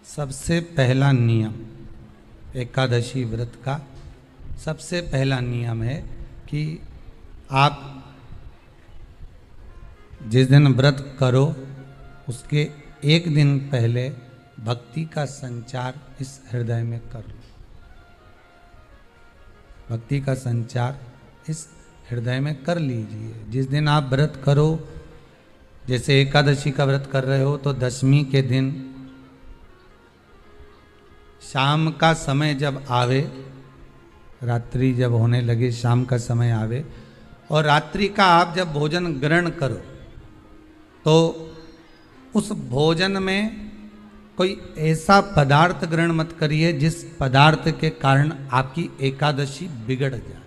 सबसे पहला नियम एकादशी व्रत का सबसे पहला नियम है कि आप जिस दिन व्रत करो उसके एक दिन पहले भक्ति का संचार इस हृदय में कर लो। भक्ति का संचार इस हृदय में कर लीजिए। जिस दिन आप व्रत करो, जैसे एकादशी का व्रत कर रहे हो तो दशमी के दिन शाम का समय जब आवे, रात्रि जब होने लगे, शाम का समय आवे और रात्रि का आप जब भोजन ग्रहण करो तो उस भोजन में कोई ऐसा पदार्थ ग्रहण मत करिए जिस पदार्थ के कारण आपकी एकादशी बिगड़ जाए।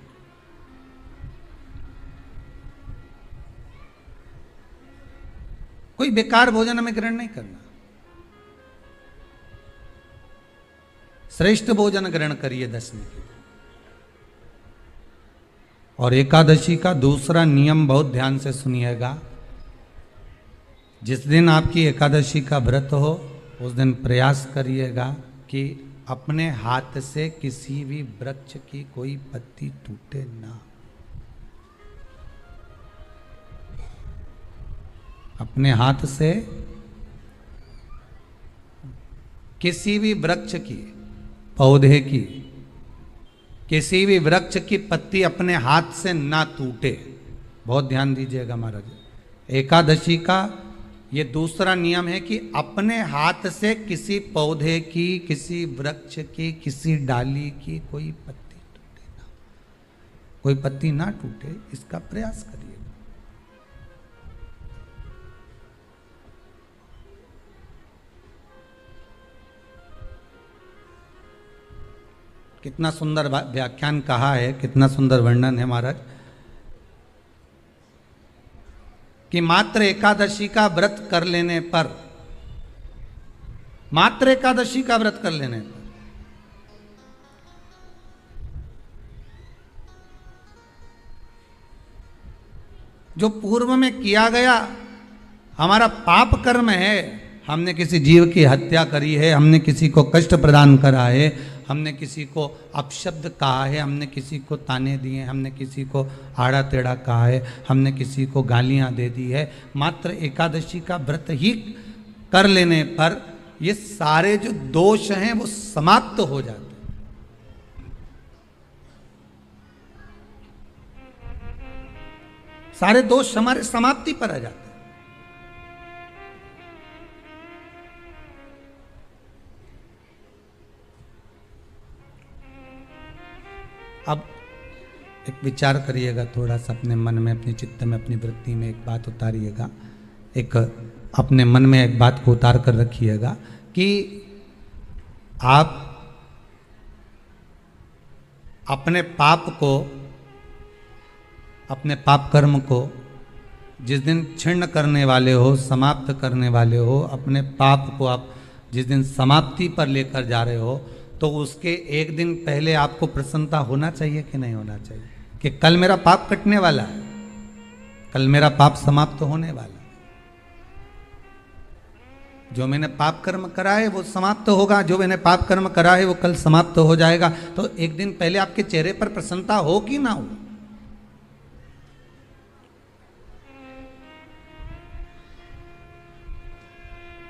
कोई बेकार भोजन हमें ग्रहण नहीं करना, श्रेष्ठ भोजन ग्रहण करिए दशमी के दिन। और एकादशी का दूसरा नियम बहुत ध्यान से सुनिएगा। जिस दिन आपकी एकादशी का व्रत हो उस दिन प्रयास करिएगा कि अपने हाथ से किसी भी वृक्ष की कोई पत्ती टूटे ना। अपने हाथ से किसी भी वृक्ष की, पौधे की, किसी भी वृक्ष की पत्ती अपने हाथ से ना टूटे। बहुत ध्यान दीजिएगा महाराज। एकादशी का ये दूसरा नियम है कि अपने हाथ से किसी पौधे की, किसी वृक्ष की, किसी डाली की कोई पत्ती टूटे ना, कोई पत्ती ना टूटे, इसका प्रयास करिए। कितना सुंदर व्याख्यान कहा है, कितना सुंदर वर्णन है महाराज कि मात्र एकादशी का व्रत कर लेने पर, मात्र एकादशी का व्रत कर लेने पर जो पूर्व में किया गया हमारा पाप कर्म है, हमने किसी जीव की हत्या करी है, हमने किसी को कष्ट प्रदान करा है, हमने किसी को अपशब्द कहा है, हमने किसी को ताने दिए, हमने किसी को आड़ा टेढ़ा कहा है, हमने किसी को गालियां दे दी है, मात्र एकादशी का व्रत ही कर लेने पर ये सारे जो दोष हैं वो समाप्त हो जाते हैं। सारे दोष हमारे समाप्ति पर आ जाते हैं। अब एक विचार करिएगा थोड़ा सा अपने मन में, अपने चित्त में, अपनी वृत्ति में एक बात उतारिएगा। एक अपने मन में एक बात को उतार कर रखिएगा कि आप अपने पाप को, अपने पाप कर्म को जिस दिन क्षीण करने वाले हो, समाप्त करने वाले हो, अपने पाप को आप जिस दिन समाप्ति पर लेकर जा रहे हो तो उसके एक दिन पहले आपको प्रसन्नता होना चाहिए कि नहीं होना चाहिए कि कल मेरा पाप कटने वाला है, कल मेरा पाप समाप्त होने वाला है। जो मैंने पाप कर्म करा है वो समाप्त होगा, जो मैंने पाप कर्म करा है वो कल समाप्त हो जाएगा। तो एक दिन पहले आपके चेहरे पर प्रसन्नता हो कि ना हो।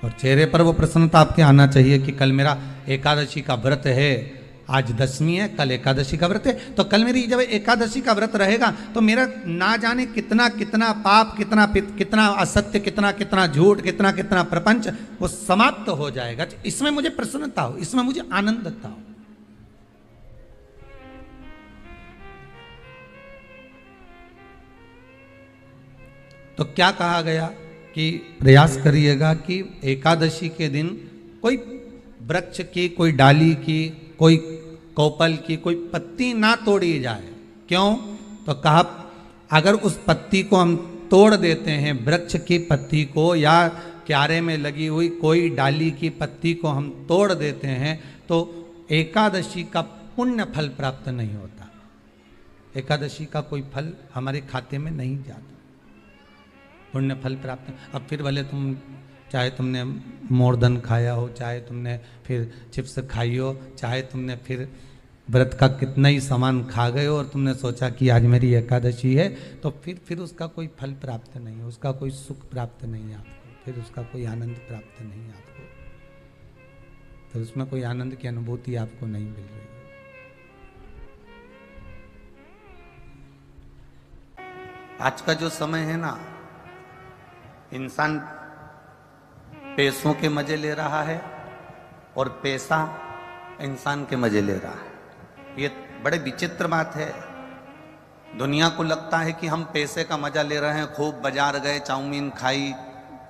और चेहरे पर वो प्रसन्नता आपके आना चाहिए कि कल मेरा एकादशी का व्रत है, आज दशमी है, कल एकादशी का व्रत है, तो कल मेरी जब एकादशी का व्रत रहेगा तो मेरा ना जाने कितना कितना पाप, कितना असत्य, कितना झूठ, कितना प्रपंच वो समाप्त हो जाएगा। इसमें मुझे प्रसन्नता हो, इसमें मुझे आनंदता हो। तो क्या कहा गया कि प्रयास करिएगा कि एकादशी के दिन कोई वृक्ष की, कोई डाली की, कोई कोपल की कोई पत्ती ना तोड़ी जाए। क्यों? तो कहा अगर उस पत्ती को हम तोड़ देते हैं, वृक्ष की पत्ती को या क्यारे में लगी हुई कोई डाली की पत्ती को हम तोड़ देते हैं तो एकादशी का पुण्य फल प्राप्त नहीं होता, एकादशी का कोई फल हमारे खाते में नहीं जाता। पुण्य फल प्राप्त। अब फिर भले तुम चाहे तुमने मोरधन खाया हो, चाहे तुमने फिर चिप्स खाई हो, चाहे तुमने फिर व्रत का कितना ही सामान खा गए हो और तुमने सोचा कि आज मेरी एकादशी है, तो फिर उसका कोई फल प्राप्त नहीं है, उसका कोई सुख प्राप्त नहीं है आपको, फिर उसका कोई आनंद प्राप्त नहीं है आपको, फिर उसमें कोई आनंद की अनुभूति आपको नहीं मिल रही है। आज का जो समय है ना, इंसान पैसों के मजे ले रहा है और पैसा इंसान के मजे ले रहा है। ये बड़े विचित्र बात है। दुनिया को लगता है कि हम पैसे का मजा ले रहे हैं, खूब बाजार गए, चाउमीन खाई,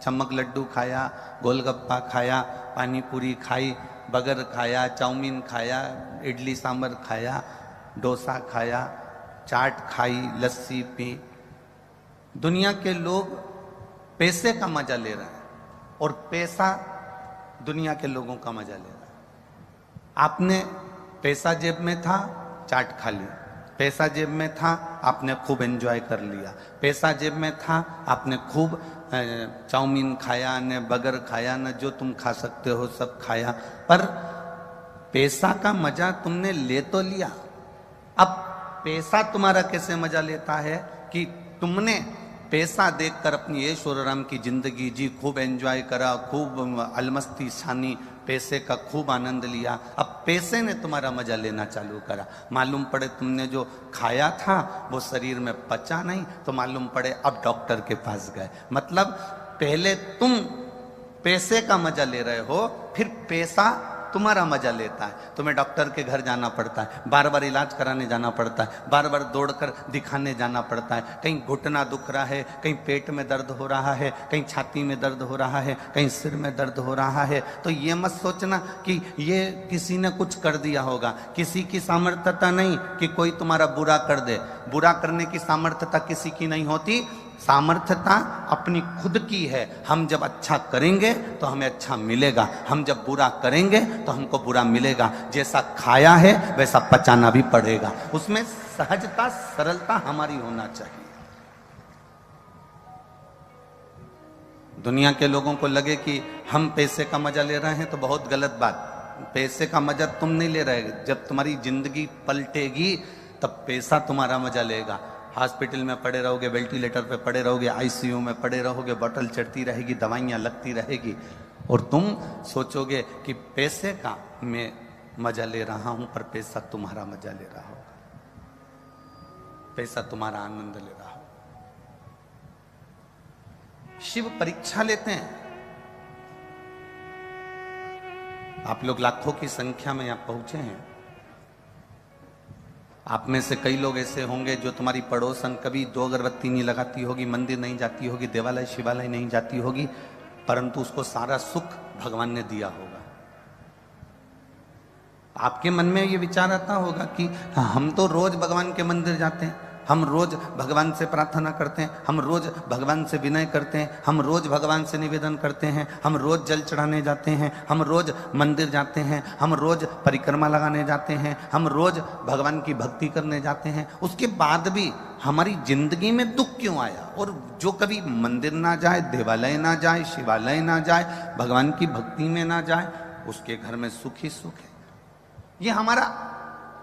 चमक लड्डू खाया, गोलगप्पा खाया, पानी पूरी खाई, बर्गर खाया, चाउमीन खाया, इडली सांभर खाया, डोसा खाया, चाट खाई, लस्सी पी। दुनिया के लोग पैसे का मजा ले रहे हैं और पैसा दुनिया के लोगों का मजा ले रहा है। आपने पैसा जेब में था, चाट खा ली, पैसा जेब में था, आपने खूब एंजॉय कर लिया, पैसा जेब में था, आपने खूब चाउमीन खाया, न बर्गर खाया, न जो तुम खा सकते हो सब खाया, पर पैसा का मजा तुमने ले तो लिया। अब पैसा तुम्हारा कैसे मजा लेता है कि तुमने पैसा देखकर अपनी ऐशो आराम की जिंदगी जी, खूब एंजॉय करा, खूब अलमस्ती छानी, पैसे का खूब आनंद लिया। अब पैसे ने तुम्हारा मजा लेना चालू करा। मालूम पड़े तुमने जो खाया था वो शरीर में पचा नहीं, तो मालूम पड़े अब डॉक्टर के पास गए। मतलब पहले तुम पैसे का मजा ले रहे हो, फिर पैसा तुम्हारा मजा लेता है। तुम्हें डॉक्टर के घर जाना पड़ता है, बार बार इलाज कराने जाना पड़ता है, बार बार दौड़कर दिखाने जाना पड़ता है। कहीं घुटना दुख रहा है, कहीं पेट में दर्द हो रहा है, कहीं छाती में दर्द हो रहा है, कहीं सिर में दर्द हो रहा है, तो ये मत सोचना कि ये किसी ने कुछ कर दिया होगा। किसी की सामर्थ्यता नहीं कि कोई तुम्हारा बुरा कर दे। बुरा करने की सामर्थ्यता किसी की नहीं होती, सामर्थ्यता अपनी खुद की है। हम जब अच्छा करेंगे तो हमें अच्छा मिलेगा, हम जब बुरा करेंगे तो हमको बुरा मिलेगा। जैसा खाया है वैसा पचाना भी पड़ेगा। उसमें सहजता, सरलता हमारी होना चाहिए। दुनिया के लोगों को लगे कि हम पैसे का मजा ले रहे हैं तो बहुत गलत बात। पैसे का मजा तुम नहीं ले रहे, जब तुम्हारी जिंदगी पलटेगी तब पैसा तुम्हारा मजा लेगा। हॉस्पिटल में पड़े रहोगे, वेंटिलेटर पे पड़े रहोगे, आईसीयू में पड़े रहोगे, बोतल चढ़ती रहेगी, दवाइयाँ लगती रहेगी, और तुम सोचोगे कि पैसे का मैं मजा ले रहा हूं, पर पैसा तुम्हारा मजा ले रहा होगा, पैसा तुम्हारा आनंद ले रहा होगा। शिव परीक्षा लेते हैं। आप लोग लाखों की संख्या में यहां पहुंचे हैं। आप में से कई लोग ऐसे होंगे जो तुम्हारी पड़ोसन कभी 2 अगरबत्ती नहीं लगाती होगी, मंदिर नहीं जाती होगी, देवालय शिवालय नहीं जाती होगी, परंतु उसको सारा सुख भगवान ने दिया होगा। आपके मन में ये विचार आता होगा कि हम तो रोज भगवान के मंदिर जाते हैं, हम रोज भगवान से प्रार्थना करते हैं, हम रोज भगवान से विनय करते हैं, हम रोज भगवान से निवेदन करते हैं, हम रोज जल चढ़ाने जाते हैं, हम रोज मंदिर जाते हैं, हम रोज परिक्रमा लगाने जाते हैं, हम रोज भगवान की भक्ति करने जाते हैं। उसके बाद भी हमारी जिंदगी में दुख क्यों आया? और जो कभी मंदिर ना जाए, देवालय ना जाए, शिवालय ना जाए, भगवान की भक्ति में ना जाए, उसके घर में सुख ही सुख है। ये हमारा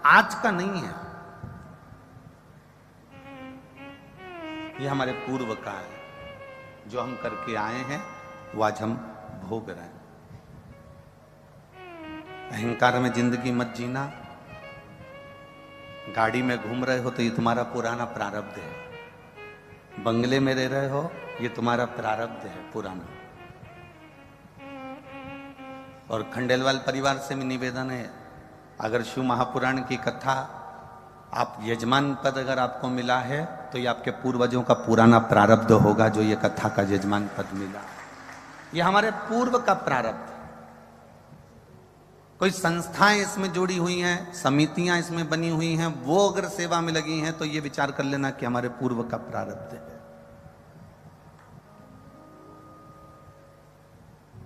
आज का नहीं है, ये हमारे पूर्व का है। जो हम करके आए हैं वो आज हम भोग रहे हैं। अहंकार में जिंदगी मत जीना। गाड़ी में घूम रहे हो तो ये तुम्हारा पुराना प्रारब्ध है। बंगले में रह रहे हो, ये तुम्हारा प्रारब्ध है पुराना। और खंडेलवाल परिवार से भी निवेदन है, अगर शिव महापुराण की कथा आप यजमान पद अगर आपको मिला है तो ये आपके पूर्वजों का पुराना प्रारब्ध होगा, जो ये कथा का यजमान पद मिला। ये हमारे पूर्व का प्रारब्ध। कोई संस्थाएं इसमें जुड़ी हुई हैं, समितियां इसमें बनी हुई हैं, वो अगर सेवा में लगी हैं तो ये विचार कर लेना कि हमारे पूर्व का प्रारब्ध है।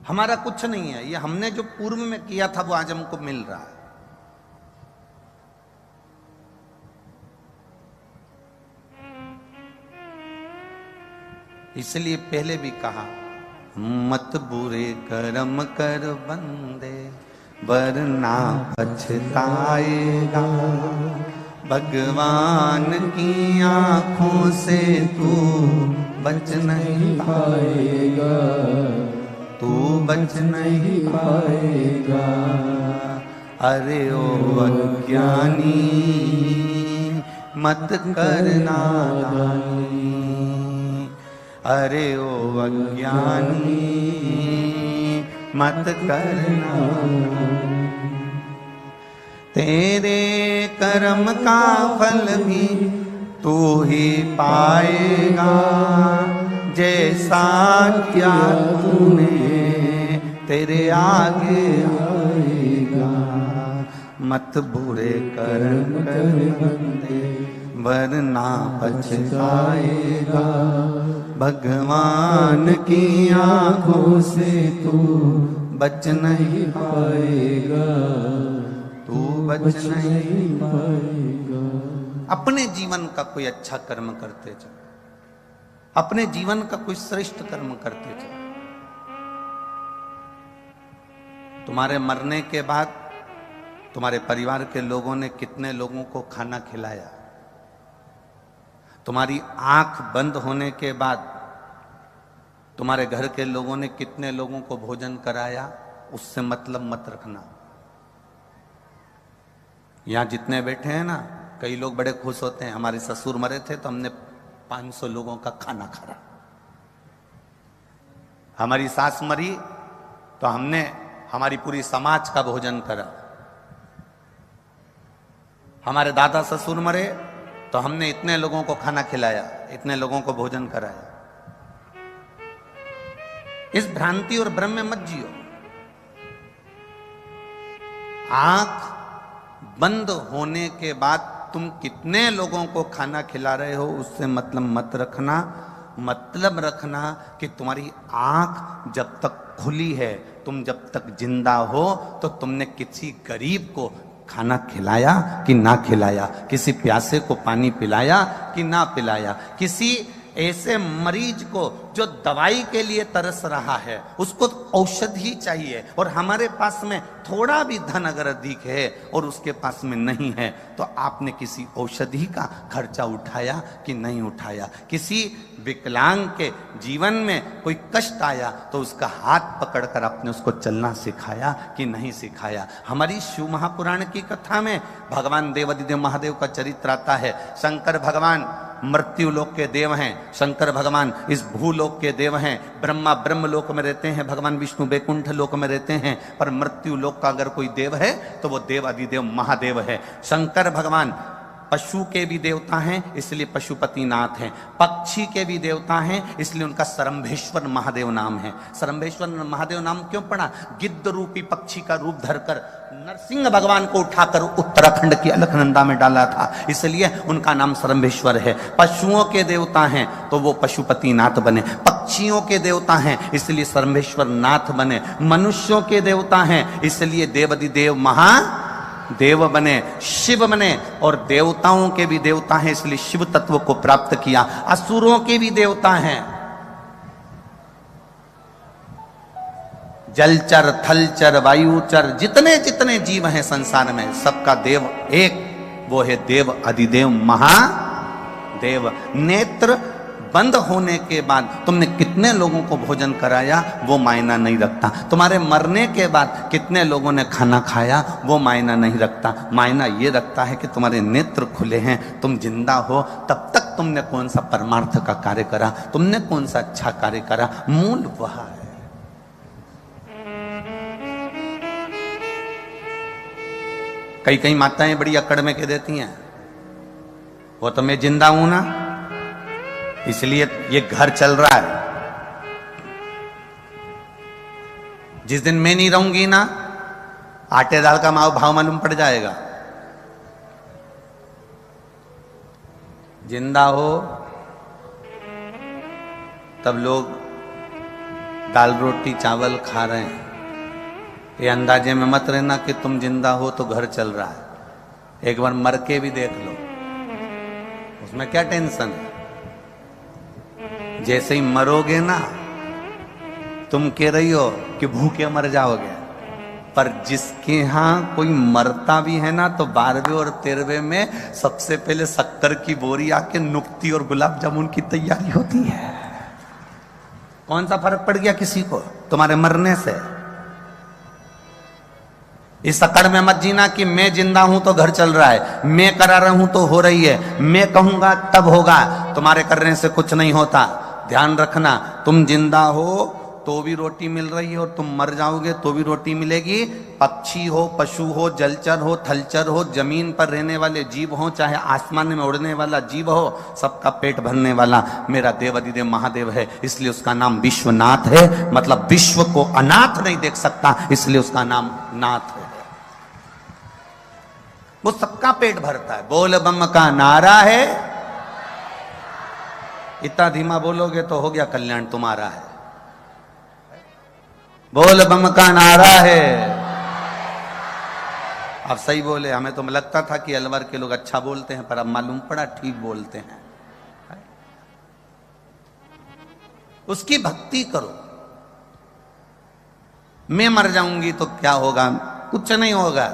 हमारा कुछ नहीं है, ये हमने जो पूर्व में किया था वो आज हमको मिल रहा है। इसलिए पहले भी कहा मत बुरे कर्म कर बंदे वरना पछताएगा। भगवान की आंखों से तू बच नहीं पाएगा, तू बच नहीं पाएगा। अरे ओ अज्ञानी मत करना नादानी, अरे ओ अज्ञानी मत करना। तेरे कर्म का फल भी तू ही पाएगा, जैसा किया तूने तेरे आगे आएगा। मत बुरे कर्म कर बंदे वरना पछताएगा। भगवान की आंखों से तू बच नहीं पाएगा, तू बच नहीं पाएगा। अपने जीवन का कोई अच्छा कर्म करते जाओ, अपने जीवन का कोई श्रेष्ठ कर्म करते जाओ। तुम्हारे मरने के बाद तुम्हारे परिवार के लोगों ने कितने लोगों को खाना खिलाया, तुम्हारी आंख बंद होने के बाद तुम्हारे घर के लोगों ने कितने लोगों को भोजन कराया, उससे मतलब मत रखना। यहां जितने बैठे हैं ना, कई लोग बड़े खुश होते हैं, हमारे ससुर मरे थे तो हमने 500 लोगों का खाना खाया, हमारी सास मरी तो हमने हमारी पूरी समाज का भोजन करा, हमारे दादा ससुर मरे तो हमने इतने लोगों को खाना खिलाया, इतने लोगों को भोजन कराया। इस भ्रांति और भ्रम में मत जियो। आंख बंद होने के बाद तुम कितने लोगों को खाना खिला रहे हो उससे मतलब मत रखना। मतलब रखना कि तुम्हारी आंख जब तक खुली है, तुम जब तक जिंदा हो, तो तुमने किसी गरीब को खाना खिलाया कि ना खिलाया, किसी प्यासे को पानी पिलाया कि ना पिलाया, किसी ऐसे मरीज को जो दवाई के लिए तरस रहा है उसको औषधि चाहिए, और हमारे पास में थोड़ा भी धन अगर अधिक है और उसके पास में नहीं है तो आपने किसी औषधि का खर्चा उठाया कि नहीं उठाया। किसी विकलांग के जीवन में कोई कष्ट आया तो उसका हाथ पकड़कर आपने उसको चलना सिखाया कि नहीं सिखाया। हमारी शिव महापुराण की कथा में भगवान देवाधिदेव महादेव का चरित्र आता है। शंकर भगवान मृत्यु लोक के देव हैं, शंकर भगवान इस भूलोक के देव हैं, ब्रह्मा ब्रह्म लोक में रहते हैं, भगवान विष्णु बैकुंठ लोक में रहते हैं, पर मृत्यु लोक का अगर कोई देव है तो वो देव अधिदेव महादेव है। शंकर भगवान पशु के भी देवता हैं इसलिए पशुपति नाथ हैं, पक्षी के भी देवता हैं इसलिए उनका सरम्भेश्वर महादेव नाम है। सरम्भेश्वर महादेव नाम क्यों पड़ा? गिद्ध रूपी पक्षी का रूप धरकर नरसिंह भगवान को उठाकर उत्तराखंड की अलकनंदा में डाला था, इसलिए उनका नाम सरम्भेश्वर है। पशुओं के देवता हैं तो वो पशुपति नाथ बने, पक्षियों के देवता हैं इसलिए सरम्भेश्वर नाथ बने, मनुष्यों के देवता हैं इसलिए देवाधिदेव महादेव बने, शिव बने, और देवताओं के भी देवता हैं इसलिए शिव तत्व को प्राप्त किया। असुरों के भी देवता हैं, जलचर थलचर वायुचर जितने जितने जीव हैं संसार में सबका देव एक, वो है देव अधिदेव महादेव। नेत्र बंद होने के बाद तुमने कितने लोगों को भोजन कराया वो मायना नहीं रखता, तुम्हारे मरने के बाद कितने लोगों ने खाना खाया वो मायना नहीं रखता। मायना ये रखता है कि तुम्हारे नेत्र खुले हैं, तुम जिंदा हो, तब तक तुमने कौन सा परमार्थ का कार्य करा, तुमने कौन सा अच्छा कार्य करा, मूल वह है। कई कई माताएं बड़ी अकड़ में कह देती हैं वो तो मैं जिंदा हूं ना इसलिए ये घर चल रहा है, जिस दिन मैं नहीं रहूंगी ना आटे दाल का भाव मालूम पड़ जाएगा। जिंदा हो तब लोग दाल रोटी चावल खा रहे हैं, ये अंदाजे में मत रहना कि तुम जिंदा हो तो घर चल रहा है। एक बार मर के भी देख लो, उसमें क्या टेंशन है। जैसे ही मरोगे ना तुम कह रही हो कि भूखे मर जाओगे, पर जिसके यहाँ कोई मरता भी है ना तो 12वें और 13वें में सबसे पहले शक्कर की बोरी आके नुक्ती और गुलाब जामुन की तैयारी होती है। कौन सा फर्क पड़ गया किसी को तुम्हारे मरने से? इस अकड़ में मत जीना कि मैं जिंदा हूं तो घर चल रहा है, मैं करा रहा हूं तो हो रही है, मैं कहूंगा तब होगा। तुम्हारे करने से कुछ नहीं होता। ध्यान रखना, तुम जिंदा हो तो भी रोटी मिल रही है और तुम मर जाओगे तो भी रोटी मिलेगी। पक्षी हो, पशु हो, जलचर हो, थलचर हो, जमीन पर रहने वाले जीव हो, चाहे आसमान में उड़ने वाला जीव हो, सबका पेट भरने वाला मेरा देव अधिदेव महादेव है। इसलिए उसका नाम विश्वनाथ है। मतलब विश्व को अनाथ नहीं देख सकता, इसलिए उसका नाम नाथ है। वो सबका पेट भरता है। बोल बम का नारा है। इतना धीमा बोलोगे तो हो गया कल्याण तुम्हारा है। बोल बम का नारा है। अब सही बोले। हमें तो लगता था कि अलवर के लोग अच्छा बोलते हैं, पर अब मालूम पड़ा ठीक बोलते हैं। उसकी भक्ति करो। मैं मर जाऊंगी तो क्या होगा? कुछ नहीं होगा।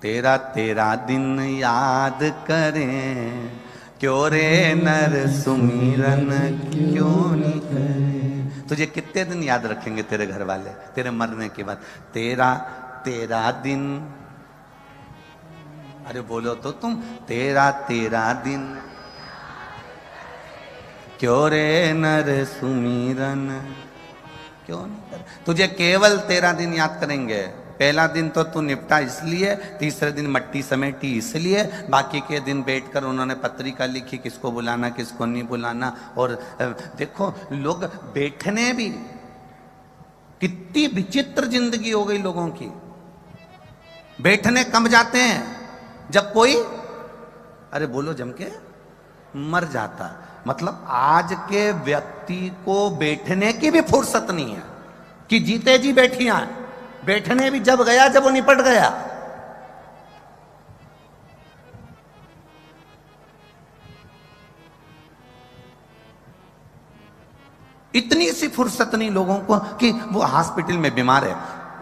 तेरा तेरा दिन याद करें, क्यों रे नर सुमिरन क्यों नहीं करें। तुझे कितने दिन याद रखेंगे तेरे घर वाले तेरे मरने के बाद? तेरा तेरा दिन। अरे बोलो तो तुम, तेरा तेरा दिन क्यों रे नर सुमिरन क्यों नहीं कर। तुझे केवल 13 दिन याद करेंगे। पहला दिन तो तू निपटा इसलिए, तीसरे दिन मट्टी समेटी इसलिए, बाकी के दिन बैठकर उन्होंने पत्रिका लिखी किसको बुलाना किसको नहीं बुलाना। और देखो लोग बैठने भी, कितनी विचित्र जिंदगी हो गई लोगों की। बैठने कम जाते हैं जब कोई, अरे बोलो जम के, मर जाता। मतलब आज के व्यक्ति को बैठने की भी फुर्सत नहीं है कि जीते जी बैठिया। बैठने भी जब गया जब वो निपट गया। इतनी सी फुर्सत नहीं लोगों को कि वो हॉस्पिटल में बीमार है,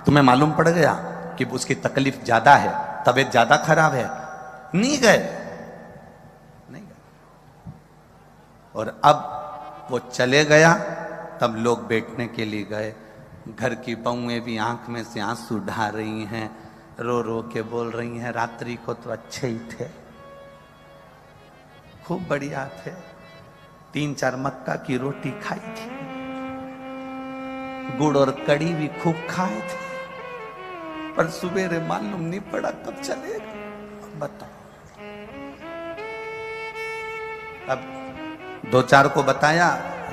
तुम्हें मालूम पड़ गया कि उसकी तकलीफ ज्यादा है, तबीयत ज्यादा खराब है, नहीं गए। और अब वो चले गया तब लोग बैठने के लिए गए। घर की बहुएं भी आंख में से आंसू ढा रही हैं, रो रो के बोल रही हैं रात्रि को तो अच्छे ही थे, खूब बढ़िया थे, 3-4 मक्का की रोटी खाई थी, गुड़ और कड़ी भी खूब खाए थे, पर सुबेरे मालूम नहीं पड़ा कब चलेगा। बताओ। अब 2-4 को बताया,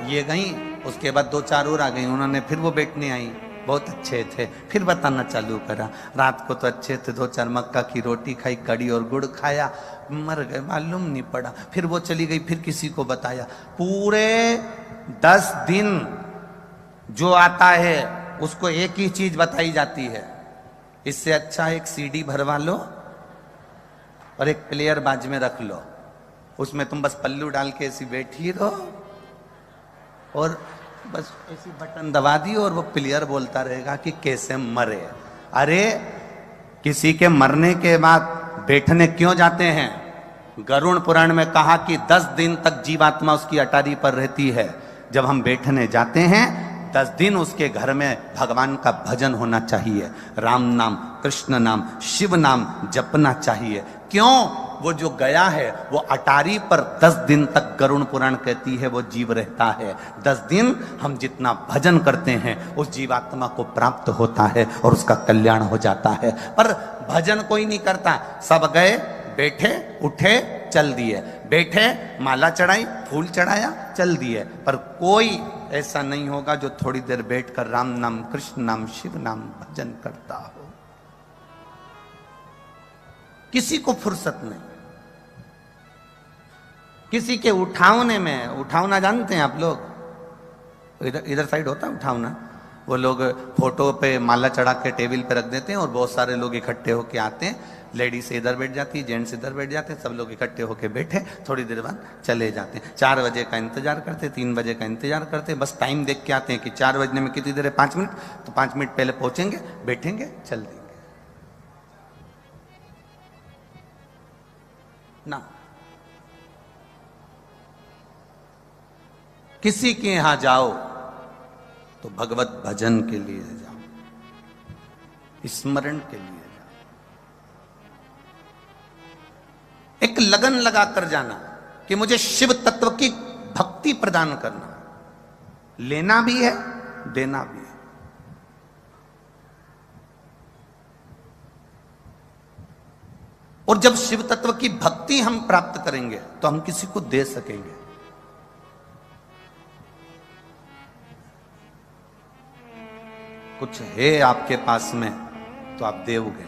ये गई, उसके बाद 2-4 और आ गई, उन्होंने फिर वो बैठने आई, बहुत अच्छे थे, फिर बताना चालू करा, रात को तो अच्छे थे, 2-4 मक्का की रोटी खाई, कड़ी और गुड़ खाया, मर गए, मालूम नहीं पड़ा। फिर वो चली गई, फिर किसी को बताया। पूरे 10 दिन जो आता है उसको एक ही चीज बताई जाती है, इससे अच्छा एक सीडी भरवा लो और एक प्लेयर बाज में रख लो, उसमें तुम बस पल्लू डाल के ऐसी बैठी रहो और बस ऐसी बटन दबा दी और वो प्लेयर बोलता रहेगा कि कैसे मरे। अरे किसी के मरने के बाद बैठने क्यों जाते हैं? गरुड़ पुराण में कहा कि 10 दिन तक जीवात्मा उसकी अटारी पर रहती है। जब हम बैठने जाते हैं 10 दिन उसके घर में भगवान का भजन होना चाहिए, राम नाम, कृष्ण नाम, शिव नाम जपना चाहिए। क्यों? वो जो गया है वो अटारी पर 10 दिन तक गरुड़ पुराण कहती है वो जीव रहता है। 10 दिन हम जितना भजन करते हैं उस जीवात्मा को प्राप्त होता है और उसका कल्याण हो जाता है। पर भजन कोई नहीं करता, सब गए, बैठे, उठे, चल दिए, बैठे, माला चढ़ाई, फूल चढ़ाया, चल दिए। पर कोई ऐसा नहीं होगा जो थोड़ी देर बैठकर राम नाम, कृष्ण नाम, शिव नाम भजन करता हो। किसी को फुर्सत नहीं। किसी के उठावने में, उठावना जानते हैं आप लोग? इधर साइड होता है उठावना, वो लोग फोटो पे माला चढ़ा के टेबल पे रख देते हैं और बहुत सारे लोग इकट्ठे होके आते हैं। लेडीज इधर बैठ जाती, जेंट्स इधर बैठ जाते, सब लोग इकट्ठे होकर बैठे, थोड़ी देर बाद चले जाते हैं। 4 बजे का इंतजार करते, 3 बजे का इंतजार करते, बस टाइम देख के आते हैं कि 4 बजने में कितनी देर है, 5 मिनट, तो 5 मिनट पहले पहुंचेंगे, बैठेंगे, चल देंगे ना। किसी के यहां जाओ तो भगवत भजन के लिए जाओ, स्मरण के लिए जाओ, एक लगन लगाकर जाना कि मुझे शिव तत्व की भक्ति प्रदान करना, लेना भी है, देना भी है। और जब शिव तत्व की भक्ति हम प्राप्त करेंगे तो हम किसी को दे सकेंगे। कुछ है आपके पास में तो आप दोगे,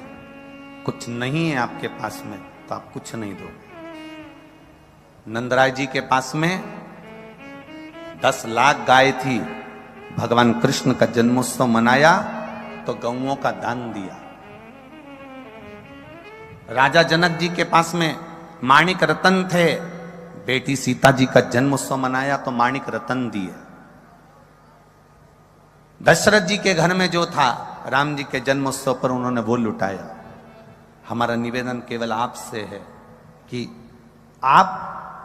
कुछ नहीं है आपके पास में तो आप कुछ नहीं दोगे। नंदराय जी के पास में 10 लाख गाय थी, भगवान कृष्ण का जन्मोत्सव मनाया तो गौओं का दान दिया। राजा जनक जी के पास में माणिक रतन थे, बेटी सीता जी का जन्मोत्सव मनाया तो माणिक रतन दिए। दशरथ जी के घर में जो था, राम जी के जन्मोत्सव पर उन्होंने वो लुटाया। हमारा निवेदन केवल आपसे है कि आप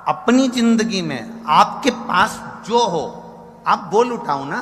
अपनी जिंदगी में आपके पास जो हो आप वो लुटाओ ना।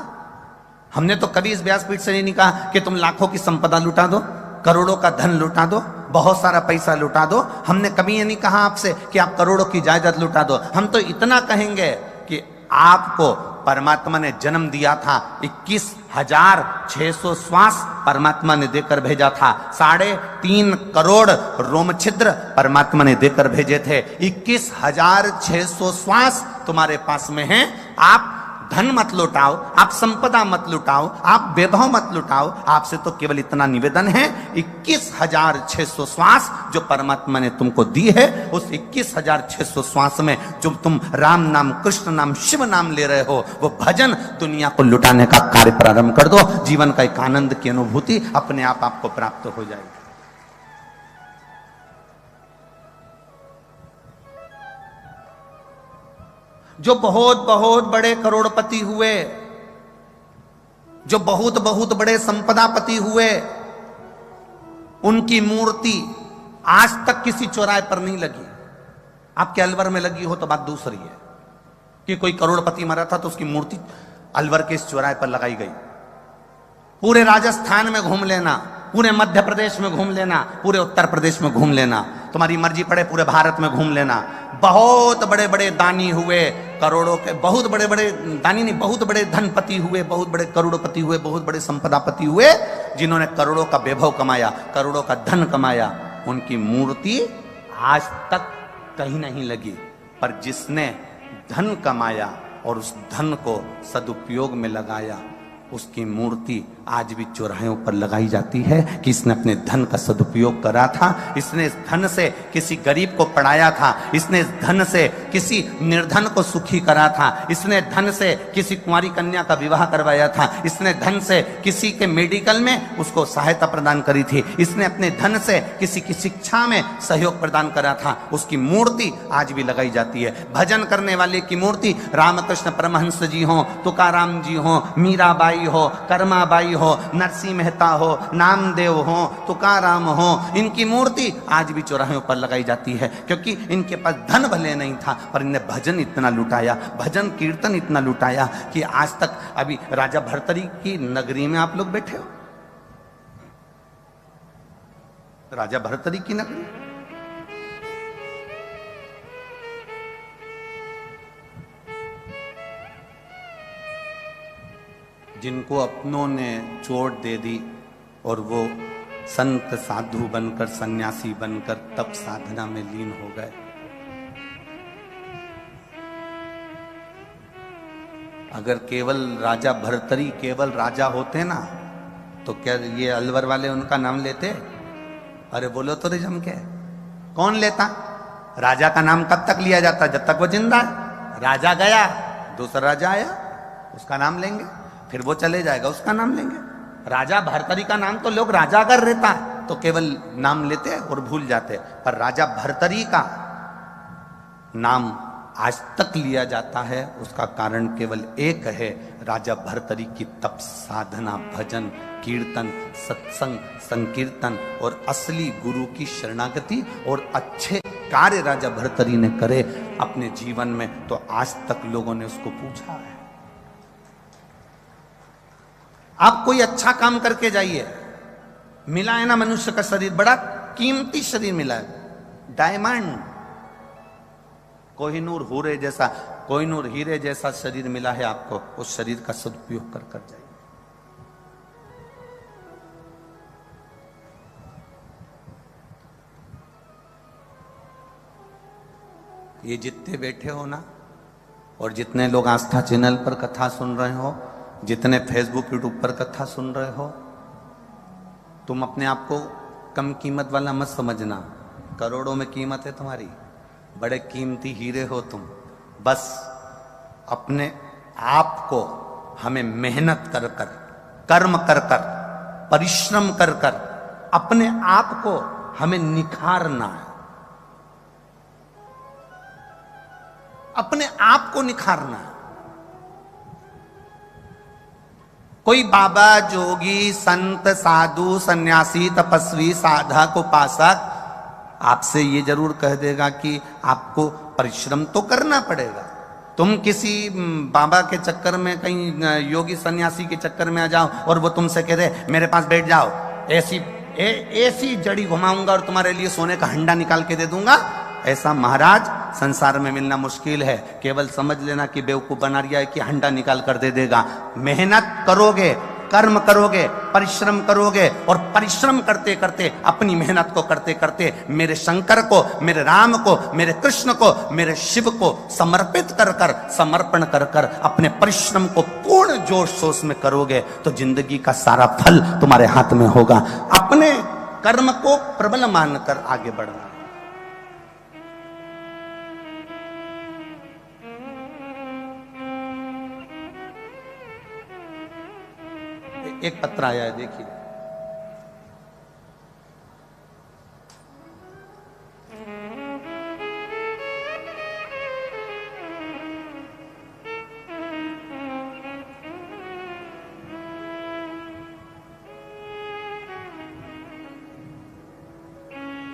हमने तो कभी इस व्यासपीठ से नहीं कहा कि तुम लाखों की संपदा लुटा दो, करोड़ों का धन लुटा दो, बहुत सारा पैसा लुटा दो। हमने कभी ये नहीं कहा आपसे कि आप करोड़ों की जायदाद लुटा दो। हम तो इतना कहेंगे कि आपको परमात्मा ने जन्म दिया था, 21,600 श्वास परमात्मा ने देकर भेजा था, 3.5 करोड़ रोम छिद्र परमात्मा ने देकर भेजे थे। 21,600 श्वास तुम्हारे पास में हैं। आप धन मत लुटाओ, आप संपदा मत लुटाओ, आप वैभव मत लुटाओ। आपसे तो केवल इतना निवेदन है, 21,600 श्वास जो परमात्मा ने तुमको दी है, उस 21,600 श्वास में जो तुम राम नाम, कृष्ण नाम, शिव नाम ले रहे हो, वो भजन दुनिया को लुटाने का कार्य प्रारंभ कर दो। जीवन का एक आनंद की अनुभूति अपने आप आपको प्राप्त हो जाएगी। जो बहुत बहुत बड़े करोड़पति हुए, जो बहुत बहुत बड़े संपदापति हुए, उनकी मूर्ति आज तक किसी चौराहे पर नहीं लगी। आपके अलवर में लगी हो तो बात दूसरी है कि कोई करोड़पति मरा था तो उसकी मूर्ति अलवर के इस चौराहे पर लगाई गई। पूरे राजस्थान में घूम लेना, पूरे मध्य प्रदेश में घूम लेना, पूरे उत्तर प्रदेश में घूम लेना, तुम्हारी मर्जी पड़े पूरे भारत में घूम लेना। बहुत बड़े बड़े दानी हुए, करोड़ों के, बहुत बड़े बड़े दानी नहीं, बहुत बड़े धनपति हुए, बहुत बड़े करोड़पति हुए, बहुत बड़े संपदापति हुए, जिन्होंने करोड़ों का वैभव कमाया, करोड़ों का धन कमाया, उनकी मूर्ति आज तक कहीं नहीं लगी। पर जिसने धन कमाया और उस धन को सदुपयोग में लगाया, उसकी मूर्ति आज भी चौराहों पर लगाई जाती है कि इसने अपने धन का सदुपयोग करा था, इसने इस धन से किसी गरीब को पढ़ाया था, इसने इस धन से किसी निर्धन को सुखी करा था, इसने धन से किसी कुंवारी कन्या का विवाह करवाया था, इसने धन से किसी के मेडिकल में उसको सहायता प्रदान करी थी, इसने अपने धन से किसी की शिक्षा में सहयोग प्रदान करा था। उसकी मूर्ति आज भी लगाई जाती है। भजन करने वाले की मूर्ति रामकृष्ण परमहंस जी हो, तुकाराम जी हो, मीराबाई हो, कर्माबाई हो, नरसिंह मेहता हो, नामदेव हो, तुकाराम हो, इनकी मूर्ति आज भी चौराहों पर लगाई जाती है। क्योंकि इनके पास धन भले नहीं था, पर इन्हें भजन इतना लुटाया, भजन कीर्तन इतना लुटाया कि आज तक अभी राजा भर्तरी की नगरी में आप लोग बैठे हो, राजा भर्तरी की नगरी, जिनको अपनों ने चोट दे दी और वो संत साधु बनकर, सन्यासी बनकर तप साधना में लीन हो गए। अगर केवल राजा भर्तरी केवल राजा होते ना, तो क्या ये अलवर वाले उनका नाम लेते? अरे बोलो तो रे जम के, कौन लेता? राजा का नाम कब तक लिया जाता? जब तक वो जिंदा है। राजा गया, दूसरा राजा आया, उसका नाम लेंगे, फिर वो चले जाएगा, उसका नाम लेंगे। राजा भर्तरी का नाम तो लोग राजा अगर रहता, तो केवल नाम लेते और भूल जाते, पर राजा भर्तरी का नाम आज तक लिया जाता है। उसका कारण केवल एक है, राजा भर्तरी की तप साधना, भजन कीर्तन, सत्संग, संकीर्तन और असली गुरु की शरणागति और अच्छे कार्य राजा भर्तरी ने करे अपने जीवन में, तो आज तक लोगों ने उसको पूछा है। आप कोई अच्छा काम करके जाइए, मिला है ना मनुष्य का शरीर, बड़ा कीमती शरीर मिला है, डायमंड, कोहिनूर हीरे जैसा, कोहिनूर हीरे जैसा शरीर मिला है आपको, उस शरीर का सदुपयोग कर जाइए। ये जितने बैठे हो ना, और जितने लोग आस्था चैनल पर कथा सुन रहे हो, जितने फेसबुक यूट्यूब पर कथा सुन रहे हो, तुम अपने आप को कम कीमत वाला मत समझना, करोड़ों में कीमत है तुम्हारी, बड़े कीमती हीरे हो तुम। बस अपने आप को हमें मेहनत कर कर, कर्म कर कर, परिश्रम कर कर अपने आप को हमें निखारना है, अपने आप को निखारना है। कोई बाबा, जोगी, संत, साधु, सन्यासी, तपस्वी, साधक, उपासक आपसे ये जरूर कह देगा कि आपको परिश्रम तो करना पड़ेगा। तुम किसी बाबा के चक्कर में, कहीं योगी सन्यासी के चक्कर में आ जाओ और वो तुमसे कह दे मेरे पास बैठ जाओ, ऐसी जड़ी घुमाऊंगा और तुम्हारे लिए सोने का हंडा निकाल के दे दूंगा, ऐसा महाराज संसार में मिलना मुश्किल है। केवल समझ लेना कि बेवकूफ बना रिया है कि हंडा निकाल कर दे देगा। मेहनत करोगे, कर्म करोगे, परिश्रम करोगे, और परिश्रम करते करते, अपनी मेहनत को करते करते मेरे शंकर को, मेरे राम को, मेरे कृष्ण को, मेरे शिव को समर्पित कर कर, समर्पण कर कर अपने परिश्रम को पूर्ण जोश शोश में करोगे तो जिंदगी का सारा फल तुम्हारे हाथ में होगा। अपने कर्म को प्रबल मानकर आगे बढ़ना। एक पत्र आया है, देखिए।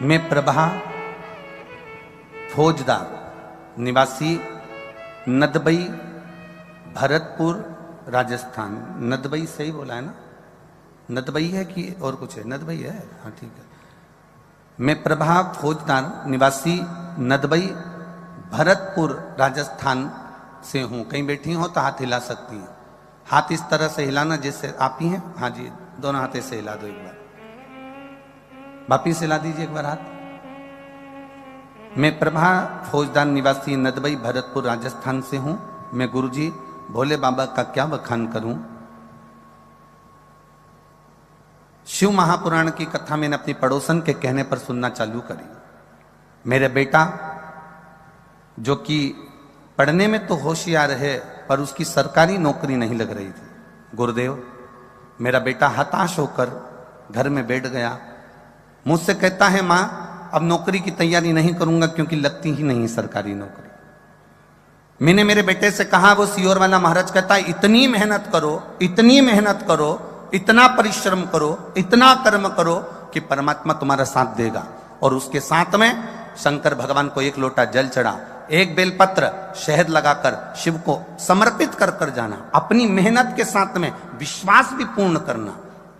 मैं प्रभा फौजदार, निवासी नदबई, भरतपुर, राजस्थान। नदबई सही बोला है ना? नदबई है कि और कुछ है? नदबई है, हाँ ठीक है। मैं प्रभा फौजदार, निवासी नदबई, भरतपुर, राजस्थान से हूँ। कहीं बैठी हो तो हाथ हिला सकती हैं। हाथ इस तरह से हिलाना जैसे आप ही हैं। हाँ जी, दोनों हाथे से हिला दो एक बार। वापिस हिला दीजिए एक बार हाथ। मैं प्रभा फौजदार, निवासी नदबई, भरतपुर, राजस्थान से हूँ। मैं गुरुजी भोले बाबा का क्या बखान करूं। शिव महापुराण की कथा मैंने अपनी पड़ोसन के कहने पर सुनना चालू करी। मेरे बेटा जो कि पढ़ने में तो होशियार है पर उसकी सरकारी नौकरी नहीं लग रही थी। गुरुदेव, मेरा बेटा हताश होकर घर में बैठ गया। मुझसे कहता है मां अब नौकरी की तैयारी नहीं करूंगा क्योंकि लगती ही नहीं सरकारी नौकरी। मैंने मेरे बेटे से कहा, वो सीहोर वाला महाराज कहता है इतनी मेहनत करो, इतनी मेहनत करो, इतना परिश्रम करो, इतना कर्म करो कि परमात्मा तुम्हारा साथ देगा। और उसके साथ में शंकर भगवान को एक लोटा जल चढ़ा, एक बेलपत्र शहद लगाकर शिव को समर्पित कर कर जाना। अपनी मेहनत के साथ में विश्वास भी पूर्ण करना।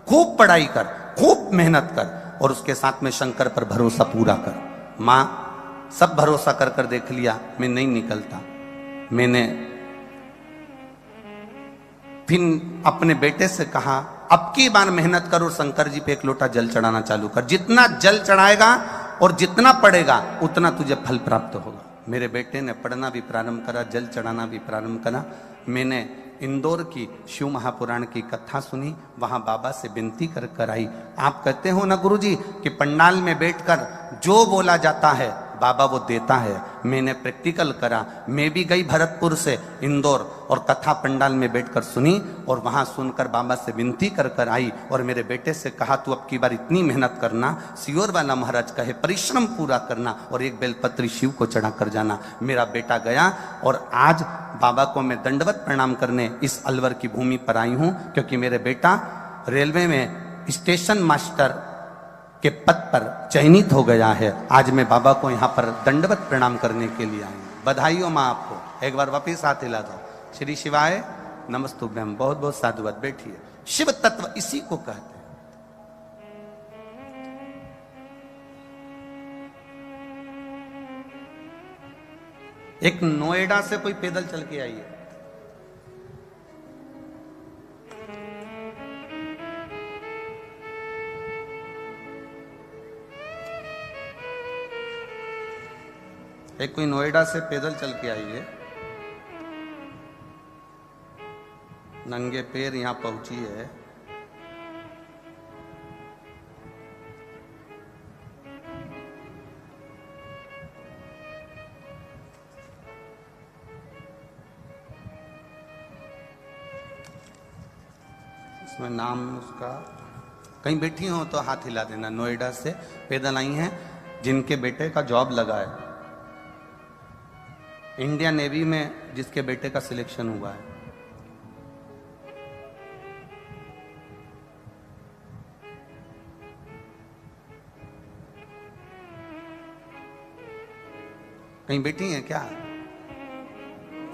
खूब पढ़ाई कर, खूब मेहनत कर और उसके साथ में शंकर पर भरोसा पूरा कर। मां सब भरोसा कर कर देख लिया, मैं नहीं निकलता। मैंने फिर अपने बेटे से कहा, अब की बार मेहनत करो, शंकर जी पे एक लोटा जल चढ़ाना चालू कर। जितना जल चढ़ाएगा और जितना पड़ेगा उतना तुझे फल प्राप्त होगा। मेरे बेटे ने पढ़ना भी प्रारंभ करा, जल चढ़ाना भी प्रारंभ करा। मैंने इंदौर की शिव महापुराण की कथा सुनी, वहां बाबा से विनती कर कर आई। आप कहते हो ना गुरुजी कि पंडाल में बैठकर जो बोला जाता है बाबा वो देता है। मैंने प्रैक्टिकल करा। मैं भी गई भरतपुर से इंदौर और कथा पंडाल में बैठकर सुनी और वहां सुनकर बाबा से विनती कर कर आई और मेरे बेटे से कहा तू अब की बार इतनी मेहनत करना, सियोर वाला महाराज कहे परिश्रम पूरा करना और एक बेलपत्री शिव को चढ़ा कर जाना। मेरा बेटा गया और आज बाबा को मैं दंडवत प्रणाम करने इस अलवर की भूमि पर आई हूं, क्योंकि मेरे बेटा रेलवे में स्टेशन मास्टर के पद पर चयनित हो गया है। आज मैं बाबा को यहाँ पर दंडवत प्रणाम करने के लिए आई हूँ। बधाई हो माँ आपको। एक बार वापिस हाथ हिला दो। श्री शिवाय नमस्तुभ्यम। बहुत बहुत साधुवाद। बैठिए। शिव तत्व इसी को कहते हैं। एक नोएडा से कोई पैदल चल के आई है, एक कोई नोएडा से पैदल चल के आई है, नंगे पैर यहां पहुंची है। इसमें नाम उसका, कहीं बैठी हो तो हाथ हिला देना। नोएडा से पैदल आई हैं, जिनके बेटे का जॉब लगा है इंडियन नेवी में, जिसके बेटे का सिलेक्शन हुआ है। कहीं बैठी हैं क्या?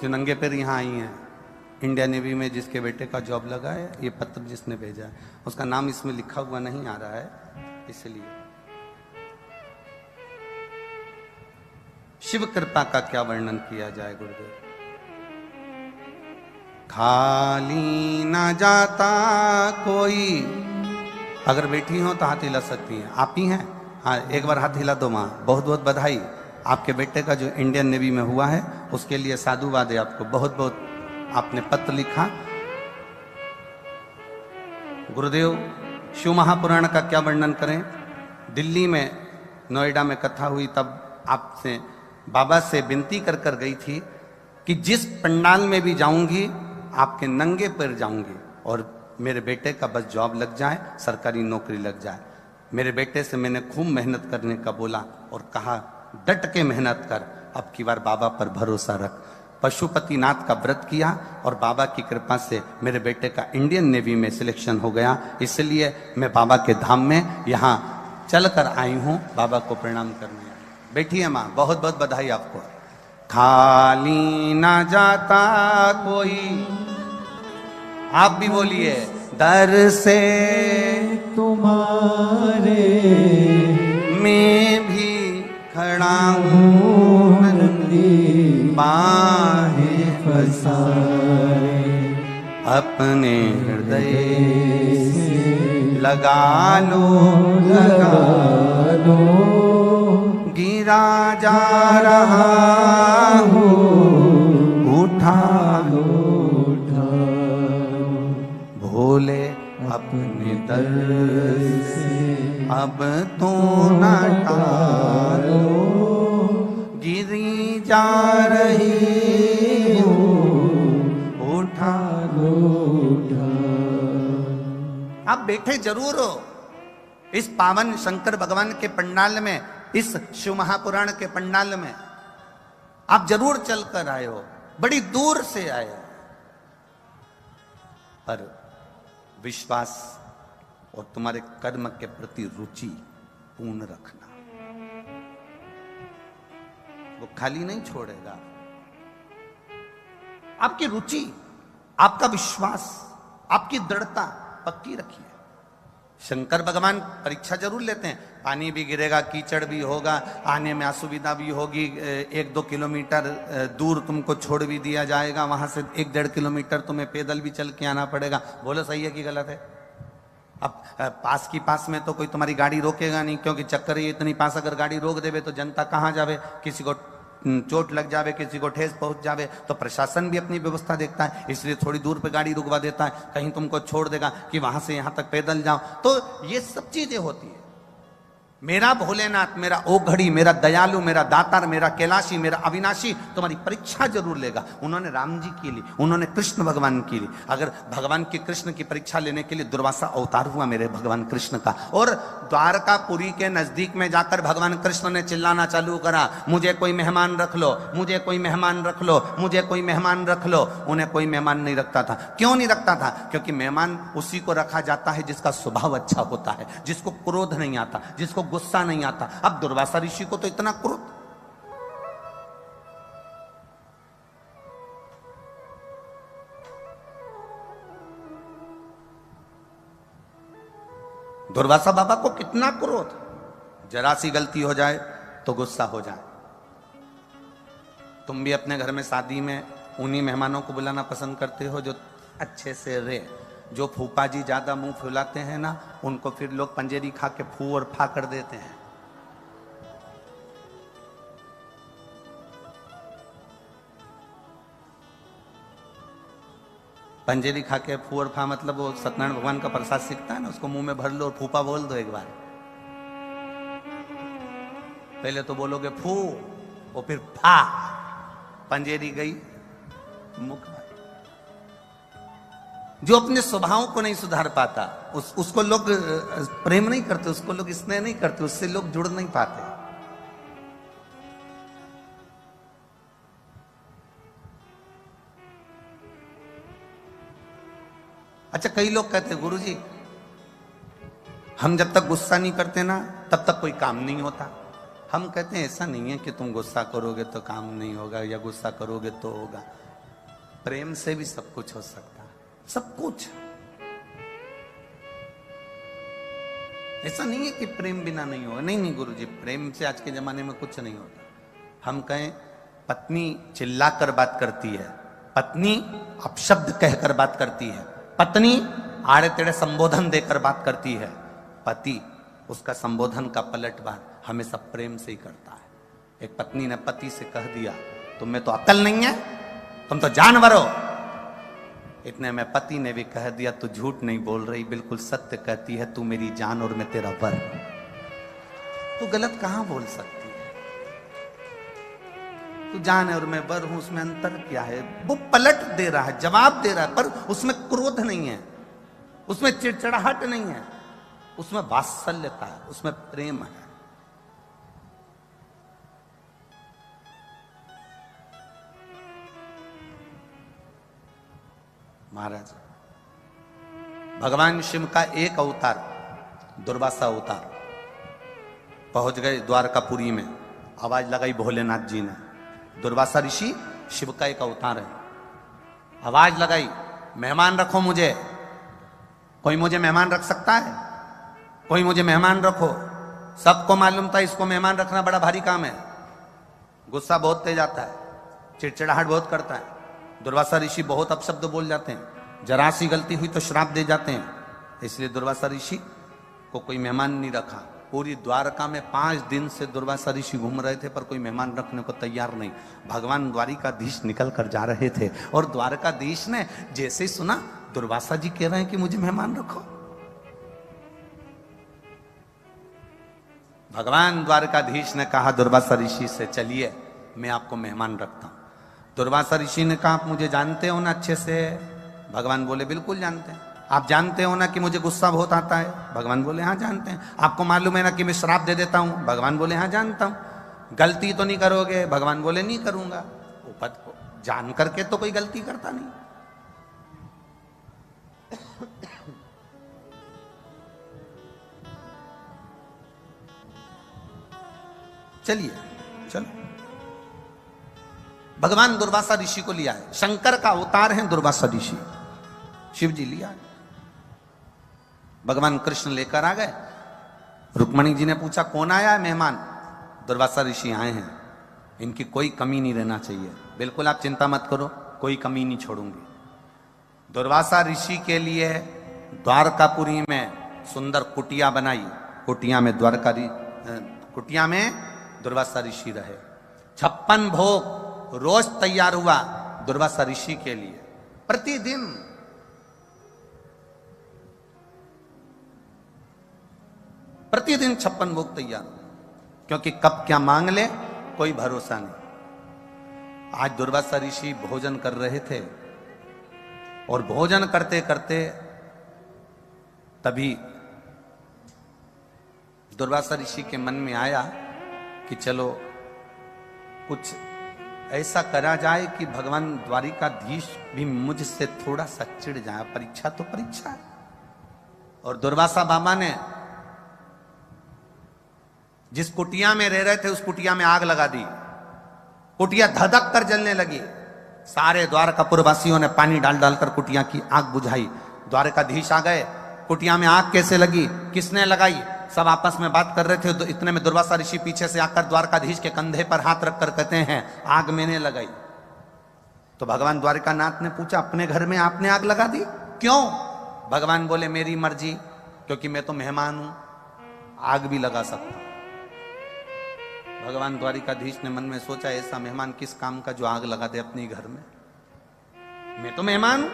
जो नंगे पैर यहां आई हैं, इंडियन नेवी में जिसके बेटे का जॉब लगा है। ये पत्र जिसने भेजा है उसका नाम इसमें लिखा हुआ नहीं आ रहा है, इसलिए। शिव कृपा का क्या वर्णन किया जाए गुरुदेव। खाली ना जाता कोई। अगर बैठी हो तो हाथ हिला सकती हैं। आप ही हैं? हाँ, एक बार हाथ हिला दो माँ। बहुत बहुत बधाई। आपके बेटे का जो इंडियन नेवी में हुआ है उसके लिए साधुवाद है आपको। बहुत बहुत आपने पत्र लिखा। गुरुदेव शिव महापुराण का क्या वर्णन करें। दिल्ली में नोएडा में कथा हुई, तब आपसे बाबा से विनती कर कर गई थी कि जिस पंडाल में भी जाऊंगी आपके नंगे पैर जाऊंगी और मेरे बेटे का बस जॉब लग जाए, सरकारी नौकरी लग जाए। मेरे बेटे से मैंने खूब मेहनत करने का बोला और कहा डट के मेहनत कर, अब की बार बाबा पर भरोसा रख। पशुपतिनाथ का व्रत किया और बाबा की कृपा से मेरे बेटे का इंडियन नेवी में सिलेक्शन हो गया। इसलिए मैं बाबा के धाम में यहाँ चलकर आई हूँ बाबा को प्रणाम करने। बैठिए माँ। बहुत बहुत बधाई आपको। खाली ना जाता कोई। आप भी बोलिए। दर से तुम्हारे मैं भी खड़ा हूँ, बाहें पसारे अपने हृदय से लगा लो, लगा लो। गिरा जा रहा हूँ, उठा लो, उठा भोले अपने दर से अब तो न टालो। गिरी जा रही हूँ, उठा लो, उठा। आप बैठे जरूर हो इस पावन शंकर भगवान के पंडाल में, इस शिव महापुराण के पंडाल में आप जरूर चलकर आए हो, बड़ी दूर से आए हो, पर विश्वास और तुम्हारे कर्म के प्रति रुचि पूर्ण रखना। वो खाली नहीं छोड़ेगा। आपकी रुचि, आपका विश्वास, आपकी दृढ़ता पक्की रखिए। शंकर भगवान परीक्षा जरूर लेते हैं। पानी भी गिरेगा, कीचड़ भी होगा, आने में असुविधा भी होगी, 1-2 किलोमीटर दूर तुमको छोड़ भी दिया जाएगा, वहां से 1-1.5 किलोमीटर तुम्हें पैदल भी चल के आना पड़ेगा। बोलो सही है कि गलत है? अब पास की पास में तो कोई तुम्हारी गाड़ी रोकेगा नहीं, क्योंकि चक्कर ही इतनी पास। अगर गाड़ी रोक देवे तो जनता कहाँ जावे? किसी को चोट लग जावे, किसी को ठेस पहुंच जावे, तो प्रशासन भी अपनी व्यवस्था देखता है, इसलिए थोड़ी दूर पे गाड़ी रुकवा देता है। कहीं तुमको छोड़ देगा कि वहां से यहां तक पैदल जाओ। तो ये सब चीजें होती है। मेरा भोलेनाथ, मेरा ओघड़ी, मेरा दयालु, मेरा दातार, मेरा कैलाशी, मेरा अविनाशी तुम्हारी परीक्षा जरूर लेगा। उन्होंने राम जी की ली, उन्होंने कृष्ण भगवान की ली। अगर भगवान की कृष्ण की परीक्षा लेने के लिए दुर्वासा अवतार हुआ मेरे भगवान कृष्ण का, और द्वारकापुरी के नजदीक में जाकर भगवान कृष्ण ने चिल्लाना चालू करा, मुझे कोई मेहमान रख लो, मुझे कोई मेहमान रख लो, मुझे कोई मेहमान रख लो। उन्हें कोई मेहमान नहीं रखता था। क्यों नहीं रखता था? क्योंकि मेहमान उसी को रखा जाता है जिसका स्वभाव अच्छा होता है, जिसको क्रोध नहीं आता, जिसको गुस्सा नहीं आता। अब दुर्वासा ऋषि को तो इतना क्रोध। दुर्वासा बाबा को कितना क्रोध, जरा सी गलती हो जाए तो गुस्सा हो जाए। तुम भी अपने घर में शादी में उन्हीं मेहमानों को बुलाना पसंद करते हो जो अच्छे से रहे। जो फूफा जी ज्यादा मुंह फुलाते हैं ना, उनको फिर लोग पंजेरी खा के फू और फा कर देते हैं। पंजेरी खा के फू और फा मतलब वो सत्यनारायण भगवान का प्रसाद सीखता है ना, उसको मुंह में भर लो और फूफा बोल दो एक बार। पहले तो बोलोगे फू और फिर फा, पंजेरी गई मुख। जो अपने स्वभाव को नहीं सुधार पाता उसको लोग प्रेम नहीं करते, उसको लोग स्नेह नहीं करते, उससे लोग जुड़ नहीं पाते। अच्छा, कई लोग कहते हैं गुरुजी हम जब तक गुस्सा नहीं करते ना तब तक कोई काम नहीं होता। हम कहते हैं ऐसा नहीं है कि तुम गुस्सा करोगे तो काम नहीं होगा या गुस्सा करोगे तो होगा। प्रेम से भी सब कुछ हो सकता है, सब कुछ। ऐसा नहीं है कि प्रेम बिना नहीं होगा। नहीं नहीं गुरुजी, प्रेम से आज के जमाने में कुछ नहीं होता। हम कहें पत्नी चिल्लाकर बात करती है, पत्नी अपशब्द कहकर बात करती है, पत्नी आड़े तेड़े संबोधन देकर बात करती है, पति उसका संबोधन का पलटवार हमेशा प्रेम से ही करता है। एक पत्नी ने पति से कह दिया तुम में तो अक्ल नहीं है, तुम तो जानवर हो। इतने में पति ने भी कह दिया तू झूठ नहीं बोल रही, बिल्कुल सत्य कहती है, तू मेरी जान और मैं तेरा वर। तू गलत कहां बोल सकती है? तू जान है और मैं वर हूं, उसमें अंतर क्या है? वो पलट दे रहा है, जवाब दे रहा है, पर उसमें क्रोध नहीं है, उसमें चिड़चिड़ाहट नहीं है, उसमें वात्सल्यता है, उसमें प्रेम है। महाराज, भगवान शिव का एक अवतार दुर्वासा अवतार पहुंच गए द्वारकापुरी में। आवाज लगाई भोलेनाथ जी ने, दुर्वासा ऋषि शिव का एक अवतार है। आवाज लगाई मेहमान रखो मुझे। कोई मुझे मेहमान रख सकता है? कोई मुझे मेहमान रखो। सबको मालूम था इसको मेहमान रखना बड़ा भारी काम है। गुस्सा बहुत तेज आता है, चिड़चिड़ाहट बहुत करता है। दुर्वासा ऋषि बहुत अपशब्द बोल जाते हैं, जरा सी गलती हुई तो श्राप दे जाते हैं। इसलिए दुर्वासा ऋषि को कोई मेहमान नहीं रखा। पूरी द्वारका में 5 दिन से दुर्वासा ऋषि घूम रहे थे, पर कोई मेहमान रखने को तैयार नहीं। भगवान द्वारिकाधीश निकल कर जा रहे थे और द्वारकाधीश ने जैसे ही सुना दुर्वासा जी कह रहे हैं कि मुझे मेहमान रखो, भगवान द्वारकाधीश ने कहा दुर्वासा ऋषि से चलिए मैं आपको मेहमान रखता हूं। दुर्वासा ऋषि ने कहा आप मुझे जानते हो ना अच्छे से? भगवान बोले बिल्कुल जानते हैं। आप जानते हो ना कि मुझे गुस्सा बहुत आता है? भगवान बोले हाँ जानते हैं। आपको मालूम है ना कि मैं श्राप दे देता हूं? भगवान बोले हाँ जानता हूं। गलती तो नहीं करोगे? भगवान बोले नहीं करूंगा। उपद को जान करके तो कोई गलती करता नहीं। चलिए चलो, भगवान दुर्वासा ऋषि को लिया है। शंकर का अवतार है दुर्वासा ऋषि, शिव जी लिया है। भगवान कृष्ण लेकर आ गए। रुक्मणी जी ने पूछा कौन आया है मेहमान? दुर्वासा ऋषि आए हैं, इनकी कोई कमी नहीं रहना चाहिए। बिल्कुल आप चिंता मत करो, कोई कमी नहीं छोड़ूंगी। दुर्वासा ऋषि के लिए द्वारकापुरी में सुंदर कुटिया बनाई। कुटिया में कुटिया में दुर्वासा ऋषि रहे। 56 भोग रोज तैयार हुआ दुर्वासा ऋषि के लिए। प्रतिदिन प्रतिदिन 56 भोग तैयार, क्योंकि कब क्या मांग ले कोई भरोसा नहीं। आज दुर्वासा ऋषि भोजन कर रहे थे और भोजन करते करते तभी दुर्वासा ऋषि के मन में आया कि चलो कुछ ऐसा करा जाए कि भगवान द्वारिकाधीश भी मुझसे थोड़ा सा चिढ़ जाए। परीक्षा तो परीक्षा है। और दुर्वासा बाबा ने जिस कुटिया में रह रहे थे उस कुटिया में आग लगा दी। कुटिया धधक कर जलने लगी। सारे द्वारकापुर वासियों ने पानी डाल डालकर कुटिया की आग बुझाई। द्वारकाधीश आ गए। कुटिया में आग कैसे लगी, किसने लगाई, सब आपस में बात कर रहे थे। तो इतने में दुर्वासा ऋषि पीछे से आकर द्वारकाधीश के कंधे पर हाथ रखकर कहते हैं आग मैंने लगाई। तो भगवान द्वारिकानाथ ने पूछा अपने घर में आपने आग लगा दी, क्यों? भगवान बोले मेरी मर्जी, क्योंकि मैं तो मेहमान हूं, आग भी लगा सकता हूं। भगवान द्वारिकाधीश ने मन में सोचा ऐसा मेहमान किस काम का जो आग लगा दे अपने घर में। मैं तो मेहमान हूं,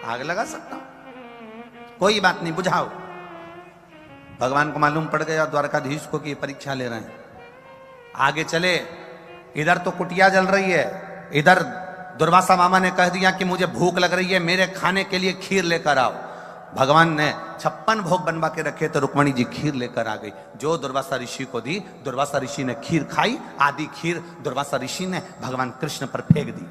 आग लगा सकता हूं, कोई बात नहीं, बुझाओ। भगवान को मालूम पड़ गया द्वारकाधीश को कि ये परीक्षा ले रहे हैं। आगे चले। इधर तो कुटिया जल रही है, इधर दुर्वासा मामा ने कह दिया कि मुझे भूख लग रही है, मेरे खाने के लिए खीर लेकर आओ। भगवान ने 56 भोग बनवा के रखे तो रुक्मणी जी खीर लेकर आ गई, जो दुर्वासा ऋषि को दी। दुर्वासा ऋषि ने खीर खाई। आधी खीर दुर्वासा ऋषि ने भगवान कृष्ण पर फेंक दी।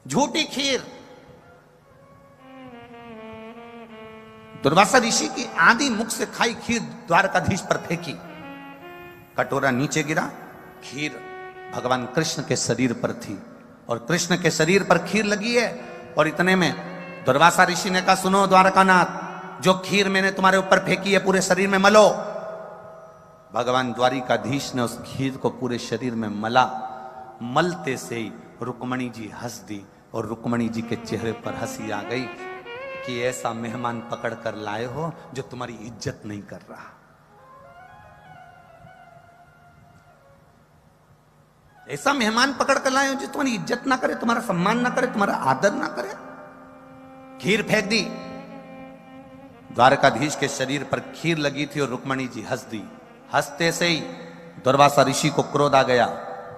झूठी खीर दुर्वासा ऋषि की आधी मुख से खाई खीर द्वारकाधीश पर फेंकी। कटोरा नीचे गिरा, खीर भगवान कृष्ण के शरीर पर थी और कृष्ण के शरीर पर खीर लगी है। और इतने में दुर्वासा ऋषि ने कहा सुनो द्वारकानाथ, जो खीर मैंने तुम्हारे ऊपर फेंकी है पूरे शरीर में मलो। भगवान द्वारिकाधीश ने उस खीर को पूरे शरीर में मला। मलते से ही रुक्मणी जी हंस दी और रुक्मणी जी के चेहरे पर हंसी आ गई कि ऐसा मेहमान पकड़ कर लाए हो जो तुम्हारी इज्जत नहीं कर रहा। ऐसा मेहमान पकड़ कर लाए हो जो तुम्हारी इज्जत ना करे, तुम्हारा सम्मान ना करे, तुम्हारा आदर ना करे। खीर फेंक दी। द्वारकाधीश के शरीर पर खीर लगी थी और रुक्मणी जी हंस दी। हंसते से ही दुर्वासा ऋषि को क्रोध आ गया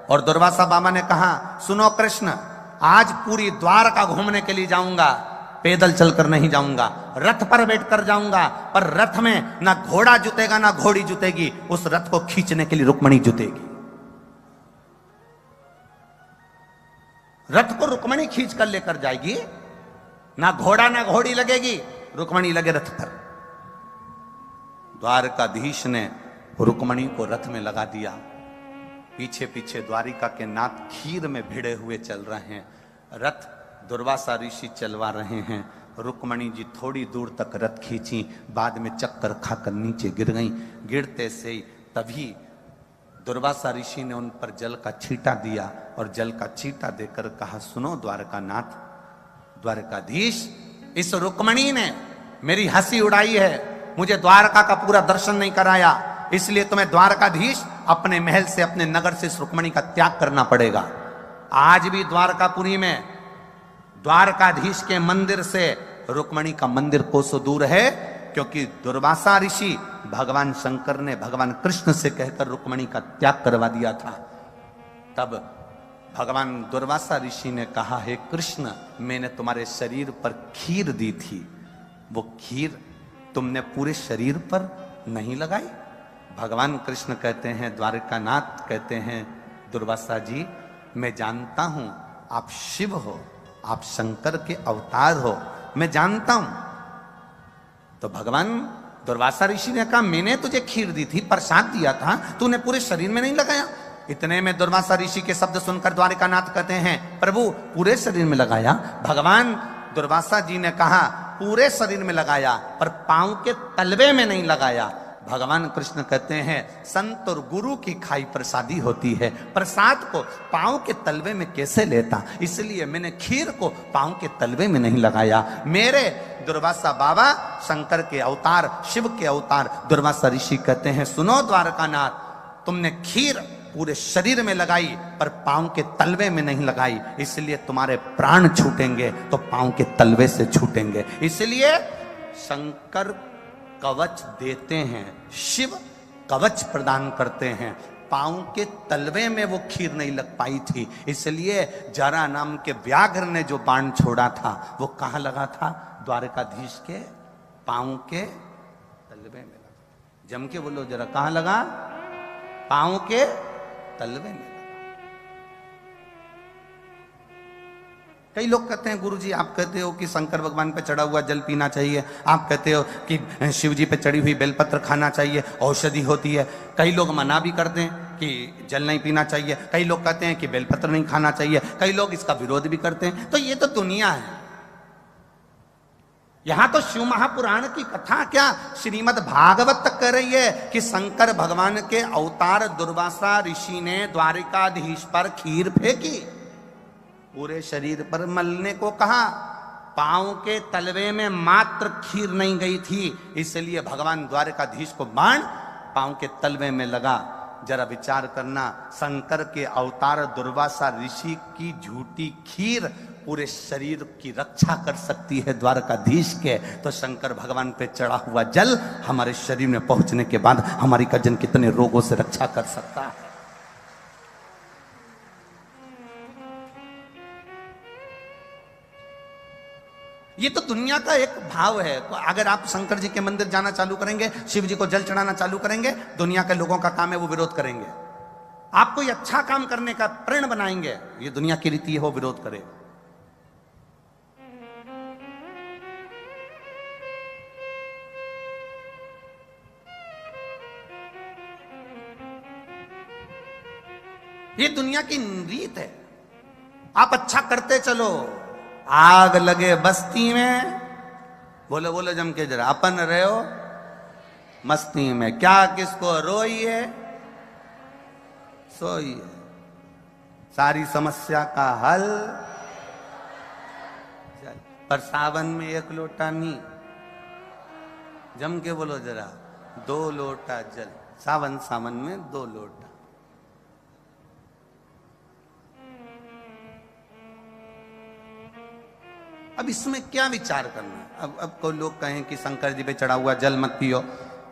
और दुर्वासा बाबा ने कहा सुनो कृष्ण, आज पूरी द्वारका घूमने के लिए जाऊंगा, पैदल चलकर नहीं जाऊंगा, रथ पर बैठकर जाऊंगा। पर रथ में ना घोड़ा जुतेगा ना घोड़ी जुतेगी, उस रथ को खींचने के लिए रुक्मणी जुतेगी। रथ को रुक्मणी खींच कर लेकर जाएगी, ना घोड़ा ना घोड़ी लगेगी, रुक्मणी लगे रथ पर। द्वारकाधीश ने रुक्मणी को रथ में लगा दिया। पीछे पीछे द्वारिका के नाथ खीर में भिड़े हुए चल रहे हैं। रथ दुर्वासा ऋषि चलवा रहे हैं। रुक्मणी जी थोड़ी दूर तक रथ खींची, बाद में चक्कर खाकर नीचे गिर गईं। गिरते से ही तभी दुर्वासा ऋषि ने उन पर जल का छींटा दिया और जल का छींटा देकर कहा सुनो द्वारकानाथ, द्वारकाधीश, इस रुक्मणी ने मेरी हंसी उड़ाई है, मुझे द्वारका का पूरा दर्शन नहीं कराया, इसलिए तुम्हें द्वारकाधीश अपने महल से, अपने नगर से इस रुक्मणी का त्याग करना पड़ेगा। आज भी द्वारकापुरी में द्वारकाधीश के मंदिर से रुक्मणी का मंदिर कोसों दूर है, क्योंकि दुर्वासा ऋषि भगवान शंकर ने भगवान कृष्ण से कहकर रुक्मणी का त्याग करवा दिया था। तब भगवान दुर्वासा ऋषि ने कहा हे कृष्ण, मैंने तुम्हारे शरीर पर खीर दी थी, वो खीर तुमने पूरे शरीर पर नहीं लगाई। भगवान कृष्ण कहते हैं, द्वारकानाथ कहते हैं दुर्वासा जी, मैं जानता हूं आप शिव हो, आप शंकर के अवतार हो, मैं जानता हूं। तो भगवान दुर्वासा ऋषि ने कहा मैंने तुझे खीर दी थी, प्रसाद दिया था, तूने पूरे शरीर में नहीं लगाया। इतने में दुर्वासा ऋषि के शब्द सुनकर द्वारिकानाथ कहते हैं प्रभु पूरे शरीर में लगाया। भगवान दुर्वासा जी ने कहा पूरे शरीर में लगाया पर पांव के तलवे में नहीं लगाया। भगवान कृष्ण कहते हैं संत और गुरु की खाई प्रसादी होती है, प्रसाद को पांव के तलवे में कैसे लेता, इसलिए मैंने खीर को पांव के तलवे में नहीं लगाया। मेरे दुर्वासा बाबा शंकर के अवतार, शिव के अवतार दुर्वासा ऋषि कहते हैं सुनो द्वारकानाथ, तुमने खीर पूरे शरीर में लगाई पर पांव के तलवे में नहीं लगाई, इसलिए तुम्हारे प्राण छूटेंगे तो पांव के तलवे से छूटेंगे। इसलिए शंकर कवच देते हैं, शिव कवच प्रदान करते हैं। पांव के तलवे में वो खीर नहीं लग पाई थी, इसलिए जरा नाम के व्याघ्र ने जो बाण छोड़ा था वो कहां लगा था? द्वारकाधीश के पांव के तलवे में लगा। जम के बोलो जरा, कहां लगा? पांव के तलवे में। कई लोग कहते हैं गुरुजी आप कहते हो कि शंकर भगवान पे चढ़ा हुआ जल पीना चाहिए, आप कहते हो कि शिव जी पे चढ़ी हुई बेलपत्र खाना चाहिए, औषधि होती है। कई लोग मना भी करते हैं कि जल नहीं पीना चाहिए, कई लोग कहते हैं कि बेलपत्र नहीं खाना चाहिए, कई लोग इसका विरोध भी करते हैं। तो ये तो दुनिया है। यहां तो शिव महापुराण की कथा क्या, श्रीमद् भागवत तक कह रही है कि शंकर भगवान के अवतार दुर्वासा ऋषि ने द्वारिकाधीश पर खीर फेंकी, पूरे शरीर पर मलने को कहा, पांव के तलवे में मात्र खीर नहीं गई थी, इसलिए भगवान द्वारकाधीश को बाण पांव के तलवे में लगा। जरा विचार करना, शंकर के अवतार दुर्वासा ऋषि की झूठी खीर पूरे शरीर की रक्षा कर सकती है द्वारकाधीश के, तो शंकर भगवान पे चढ़ा हुआ जल हमारे शरीर में पहुंचने के बाद हमारी कजन कितने रोगों से रक्षा कर सकता है। ये तो दुनिया का एक भाव है। अगर आप शंकर जी के मंदिर जाना चालू करेंगे, शिव जी को जल चढ़ाना चालू करेंगे, दुनिया के लोगों का काम है वो विरोध करेंगे। आप कोई अच्छा काम करने का प्रण बनाएंगे, ये दुनिया की रीति है वो विरोध करे। ये दुनिया की रीत है। आप अच्छा करते चलो, आग लगे बस्ती में, बोलो बोलो जम के जरा, अपन रहो मस्ती में, क्या किसको रोइए सोइए, सारी समस्या का हल। पर सावन में एक लोटा नहीं, जम के बोलो जरा, 2 लोटा जल, सावन सावन में 2 लोटा। अब इसमें क्या विचार करना? अब कोई लोग कहें कि शंकर जी पे चढ़ा हुआ जल मत पियो,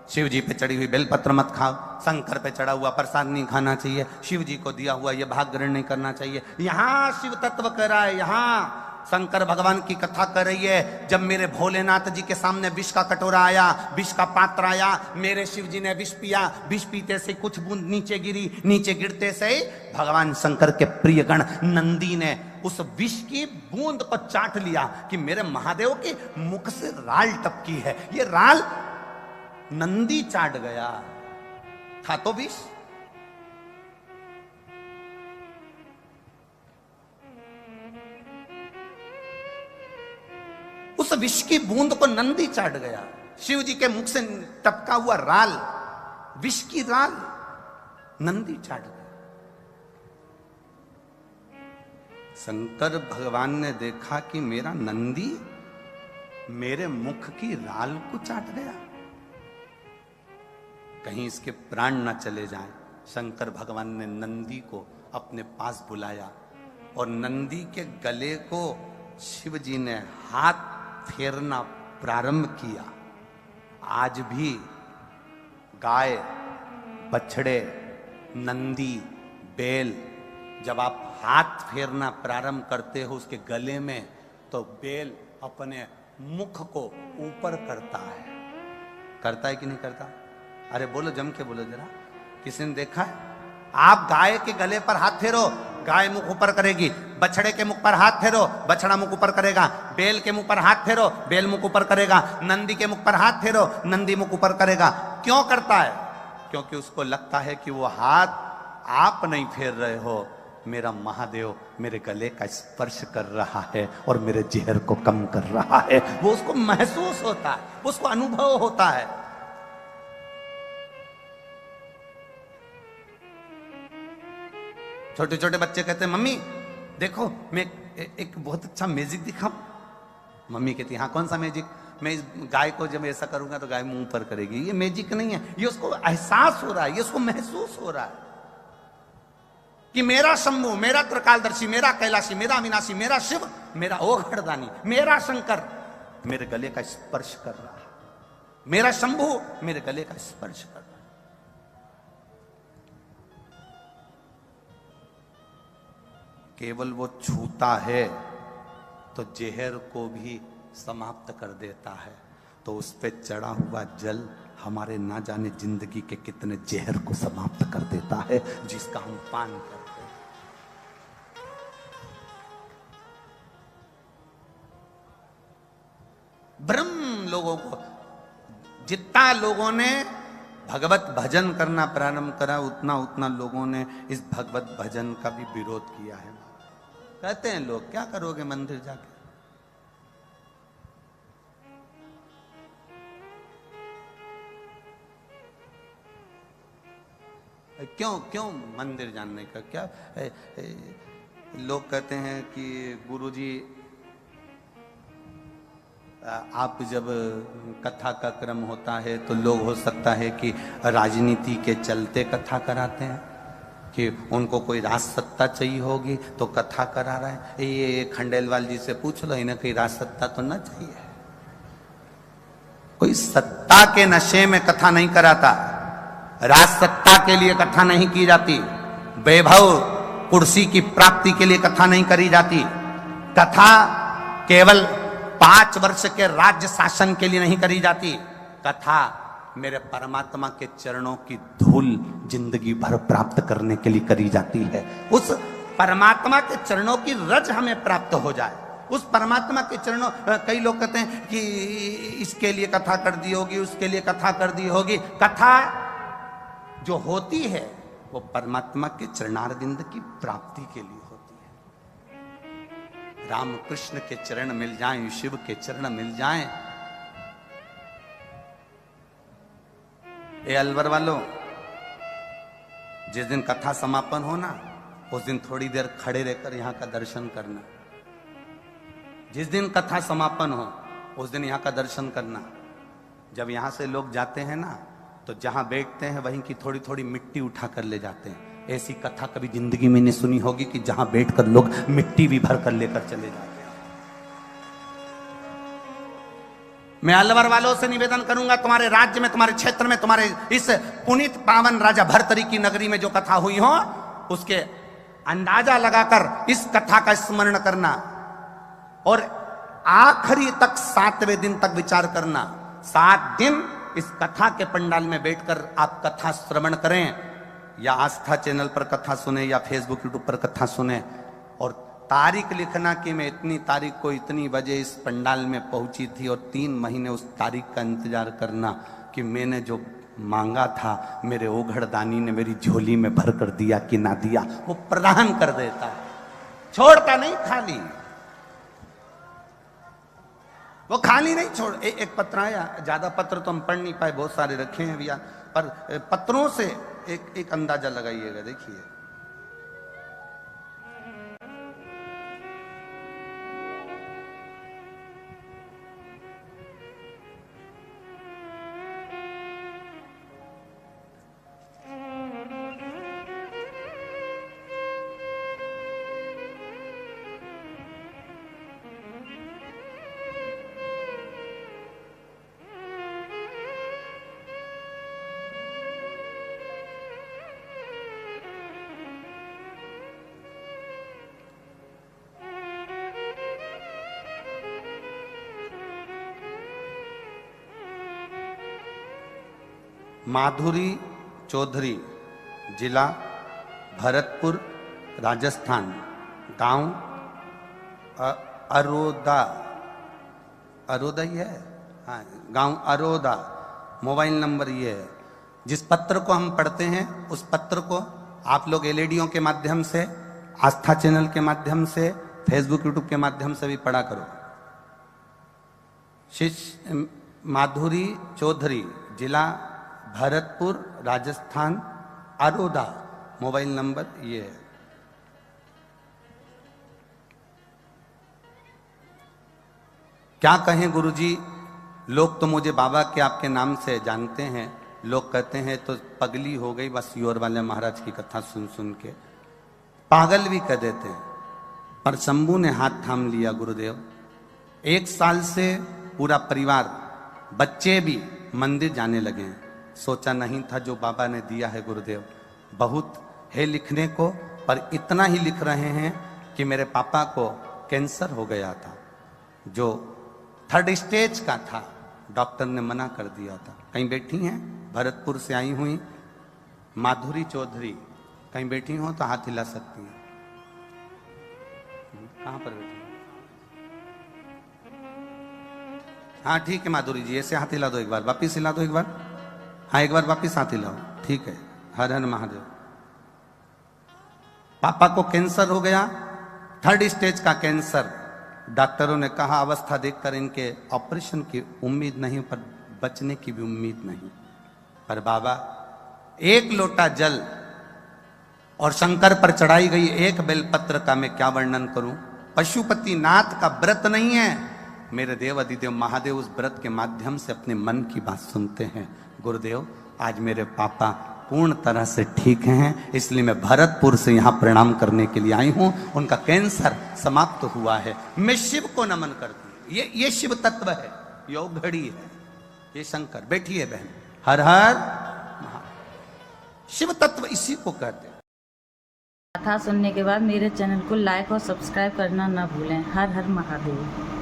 शिव जी पे चढ़ी हुई बेलपत्र मत खाओ, शंकर पे चढ़ा हुआ प्रसाद नहीं खाना चाहिए, शिव जी को दिया हुआ ये भाग ग्रहण नहीं करना चाहिए। यहां शिव तत्व कह रहा है, यहां शंकर भगवान की कथा कर रही है। जब मेरे भोलेनाथ जी के सामने विष का कटोरा आया, विष का पात्र आया, मेरे शिव जी ने विष पिया, विष पीते से कुछ बूंद नीचे गिरी, नीचे गिरते से भगवान शंकर के प्रिय गण नंदी ने उस विष की बूंद को चाट लिया कि मेरे महादेव के मुख से राल टपकी है। ये राल नंदी चाट गया, था तो विष। उस विष की बूंद को नंदी चाट गया। शिव जी के मुख से टपका हुआ राल, विष की राल नंदी चाट गया। शंकर भगवान ने देखा कि मेरा नंदी मेरे मुख की राल को चाट गया, कहीं इसके प्राण न चले जाएं। शंकर भगवान ने नंदी को अपने पास बुलाया और नंदी के गले को शिव जी ने हाथ फेरना प्रारंभ किया। आज भी गाय, बछड़े, नंदी, बैल जब आप हाथ फेरना प्रारंभ करते हो उसके गले में, तो बैल अपने मुख को ऊपर करता है कि नहीं करता? अरे बोलो, जम के बोलो जरा, किसी ने देखा है? आप गाय के गले पर हाथ फेरो, गाय मुख ऊपर करेगी। बछड़े के मुख पर हाथ फेरो, बछड़ा मुख ऊपर करेगा। बैल के मुख पर हाथ फेरो, बैल मुख ऊपर करेगा। नंदी के मुख पर हाथ फेरो, नंदी मुख ऊपर करेगा। क्यों करता है? क्योंकि उसको लगता है कि वो हाथ आप नहीं फेर रहे हो, मेरा महादेव मेरे गले का स्पर्श कर रहा है और मेरे जहर को कम कर रहा है। वो उसको महसूस होता है, उसको अनुभव होता है। छोटे छोटे बच्चे कहते हैं, मम्मी देखो मैं एक बहुत अच्छा मैजिक दिखाऊं। मम्मी कहती है, हाँ कौन सा मैजिक? मैं इस गाय को जब ऐसा करूंगा तो गाय मुंह पर करेगी। ये मैजिक नहीं है, ये उसको एहसास हो रहा है, ये उसको महसूस हो रहा है कि मेरा शंभु, मेरा त्रिकालदर्शी, मेरा कैलाशी, मेरा अविनाशी, मेरा शिव, मेरा ओघड़दानी, मेरा शंकर मेरे गले का स्पर्श कर रहा है, मेरा शंभू मेरे गले का स्पर्श कर रहा है। केवल वो छूता है तो जहर को भी समाप्त कर देता है। तो उस पे चढ़ा हुआ जल हमारे ना जाने जिंदगी के कितने जहर को समाप्त कर देता है, जिसका हम पान करते हैं। ब्रह्म लोगों को, जितना लोगों ने भगवत भजन करना प्रारंभ करा, उतना उतना लोगों ने इस भगवत भजन का भी विरोध किया है। कहते हैं लोग, क्या करोगे मंदिर जाके? क्यों क्यों मंदिर जानने का क्या? लोग कहते हैं कि गुरुजी आप जब कथा का क्रम होता है तो लोग हो सकता है कि राजनीति के चलते कथा कराते हैं, कि उनको कोई राज सत्ता चाहिए होगी तो कथा करा रहा है। ये खंडेलवाल जी से पूछ लो, इन्हें कोई राज सत्ता तो ना चाहिए। कोई सत्ता के नशे में कथा नहीं कराता, राज सत्ता के लिए कथा नहीं की जाती, वैभव कुर्सी की प्राप्ति के लिए कथा नहीं करी जाती। कथा केवल 5 वर्ष के राज्य शासन के लिए नहीं करी जाती। कथा मेरे परमात्मा के चरणों की धूल जिंदगी भर प्राप्त करने के लिए करी जाती है। उस परमात्मा के चरणों की रज हमें प्राप्त हो जाए, उस परमात्मा के चरणों। कई लोग कहते हैं कि इसके लिए कथा कर दी होगी, उसके लिए कथा कर दी होगी। कथा जो होती है वो परमात्मा के चरणारविंद की प्राप्ति के लिए होती है। राम कृष्ण के चरण मिल जाएं, शिव के चरण मिल जाएं। ए अलवर वालों, जिस दिन कथा समापन हो ना, उस दिन थोड़ी देर खड़े रहकर यहां का दर्शन करना। जिस दिन कथा समापन हो उस दिन यहां का दर्शन करना। जब यहां से लोग जाते हैं ना, तो जहां बैठते हैं वहीं की थोड़ी थोड़ी मिट्टी उठा कर ले जाते हैं। ऐसी कथा कभी जिंदगी में नहीं सुनी होगी कि जहां बैठकर लोग मिट्टी भी भर कर लेकर चले जाते हैं। मैं अलवर वालों से निवेदन करूंगा, तुम्हारे राज्य में, तुम्हारे क्षेत्र में, तुम्हारे इस पुनीत पावन राजा भर्तरी की नगरी में जो कथा हुई हो, उसके अंदाजा लगाकर इस कथा का स्मरण करना और आखिरी तक 7वें दिन तक विचार करना। 7 दिन इस कथा के पंडाल में बैठकर आप कथा श्रवण करें, या आस्था चैनल पर कथा सुने, या फेसबुक यूट्यूब पर कथा सुने। और तारीख लिखना कि मैं इतनी तारीख को इतनी बजे इस पंडाल में पहुंची थी, और 3 महीने उस तारीख का इंतजार करना कि मैंने जो मांगा था मेरे ओघड़दानी ने मेरी झोली में भर कर दिया कि ना दिया। वो प्रदान कर देता है, छोड़ता नहीं खाली। वो खाली नहीं छोड़। एक पत्र आया, ज्यादा पत्र तो हम पढ़ नहीं पाए, बहुत सारे रखे हैं भैया, पर पत्रों से एक अंदाजा लगाइएगा। देखिए, माधुरी चौधरी, जिला भरतपुर, राजस्थान, गांव अरोदा, अरोदा ही है, हाँ, गांव अरोदा। मोबाइल नंबर ये है। जिस पत्र को हम पढ़ते हैं उस पत्र को आप लोग एलईडीओ के माध्यम से, आस्था चैनल के माध्यम से, फेसबुक यूट्यूब के माध्यम से भी पढ़ा करो। शिष्य माधुरी चौधरी, जिला भरतपुर, राजस्थान, अरोदा। मोबाइल नंबर ये है। क्या कहें गुरुजी, लोग तो मुझे बाबा के आपके नाम से जानते हैं। लोग कहते हैं तो पगली हो गई बस योर वाले महाराज की कथा सुन सुन के। पागल भी कह देते हैं, पर शंभू ने हाथ थाम लिया। गुरुदेव 1 साल से पूरा परिवार, बच्चे भी मंदिर जाने लगे हैं। सोचा नहीं था जो बाबा ने दिया है गुरुदेव, बहुत है लिखने को, पर इतना ही लिख रहे हैं कि मेरे पापा को कैंसर हो गया था, जो 3rd स्टेज का था। डॉक्टर ने मना कर दिया था। कहीं बैठी हैं, भरतपुर से आई हुई माधुरी चौधरी, कहीं बैठी हो तो हाथ हिला सकती हैं। कहां पर बैठी? हाँ ठीक है माधुरी जी, ऐसे हाथ हिला दो एक बार, वापिस हिला दो एक बार। हाँ एक बार वापिस हाथ हिलाओ, ठीक है। हर हर महादेव। पापा को कैंसर हो गया, 3rd स्टेज का कैंसर। डॉक्टरों ने कहा अवस्था देखकर इनके ऑपरेशन की उम्मीद नहीं, पर बचने की भी उम्मीद नहीं। पर बाबा, एक लोटा जल और शंकर पर चढ़ाई गई एक बेलपत्र का मैं क्या वर्णन करूं। पशुपति नाथ का व्रत नहीं है, मेरे देव अधिदेव महादेव उस व्रत के माध्यम से अपने मन की बात सुनते हैं। गुरुदेव, आज मेरे पापा पूर्ण तरह से ठीक हैं, इसलिए मैं भरतपुर से यहाँ प्रणाम करने के लिए आई हूँ। उनका कैंसर समाप्त हुआ है। मैं शिव को नमन करती हूँ। ये शिव तत्व है, योग घड़ी है, ये शंकर। बैठी है बहन, हर हर शिव तत्व इसी को कहते हैं। कथा सुनने के बाद मेरे चैनल को लाइक और सब्सक्राइब करना ना भूलें। हर हर महादेव।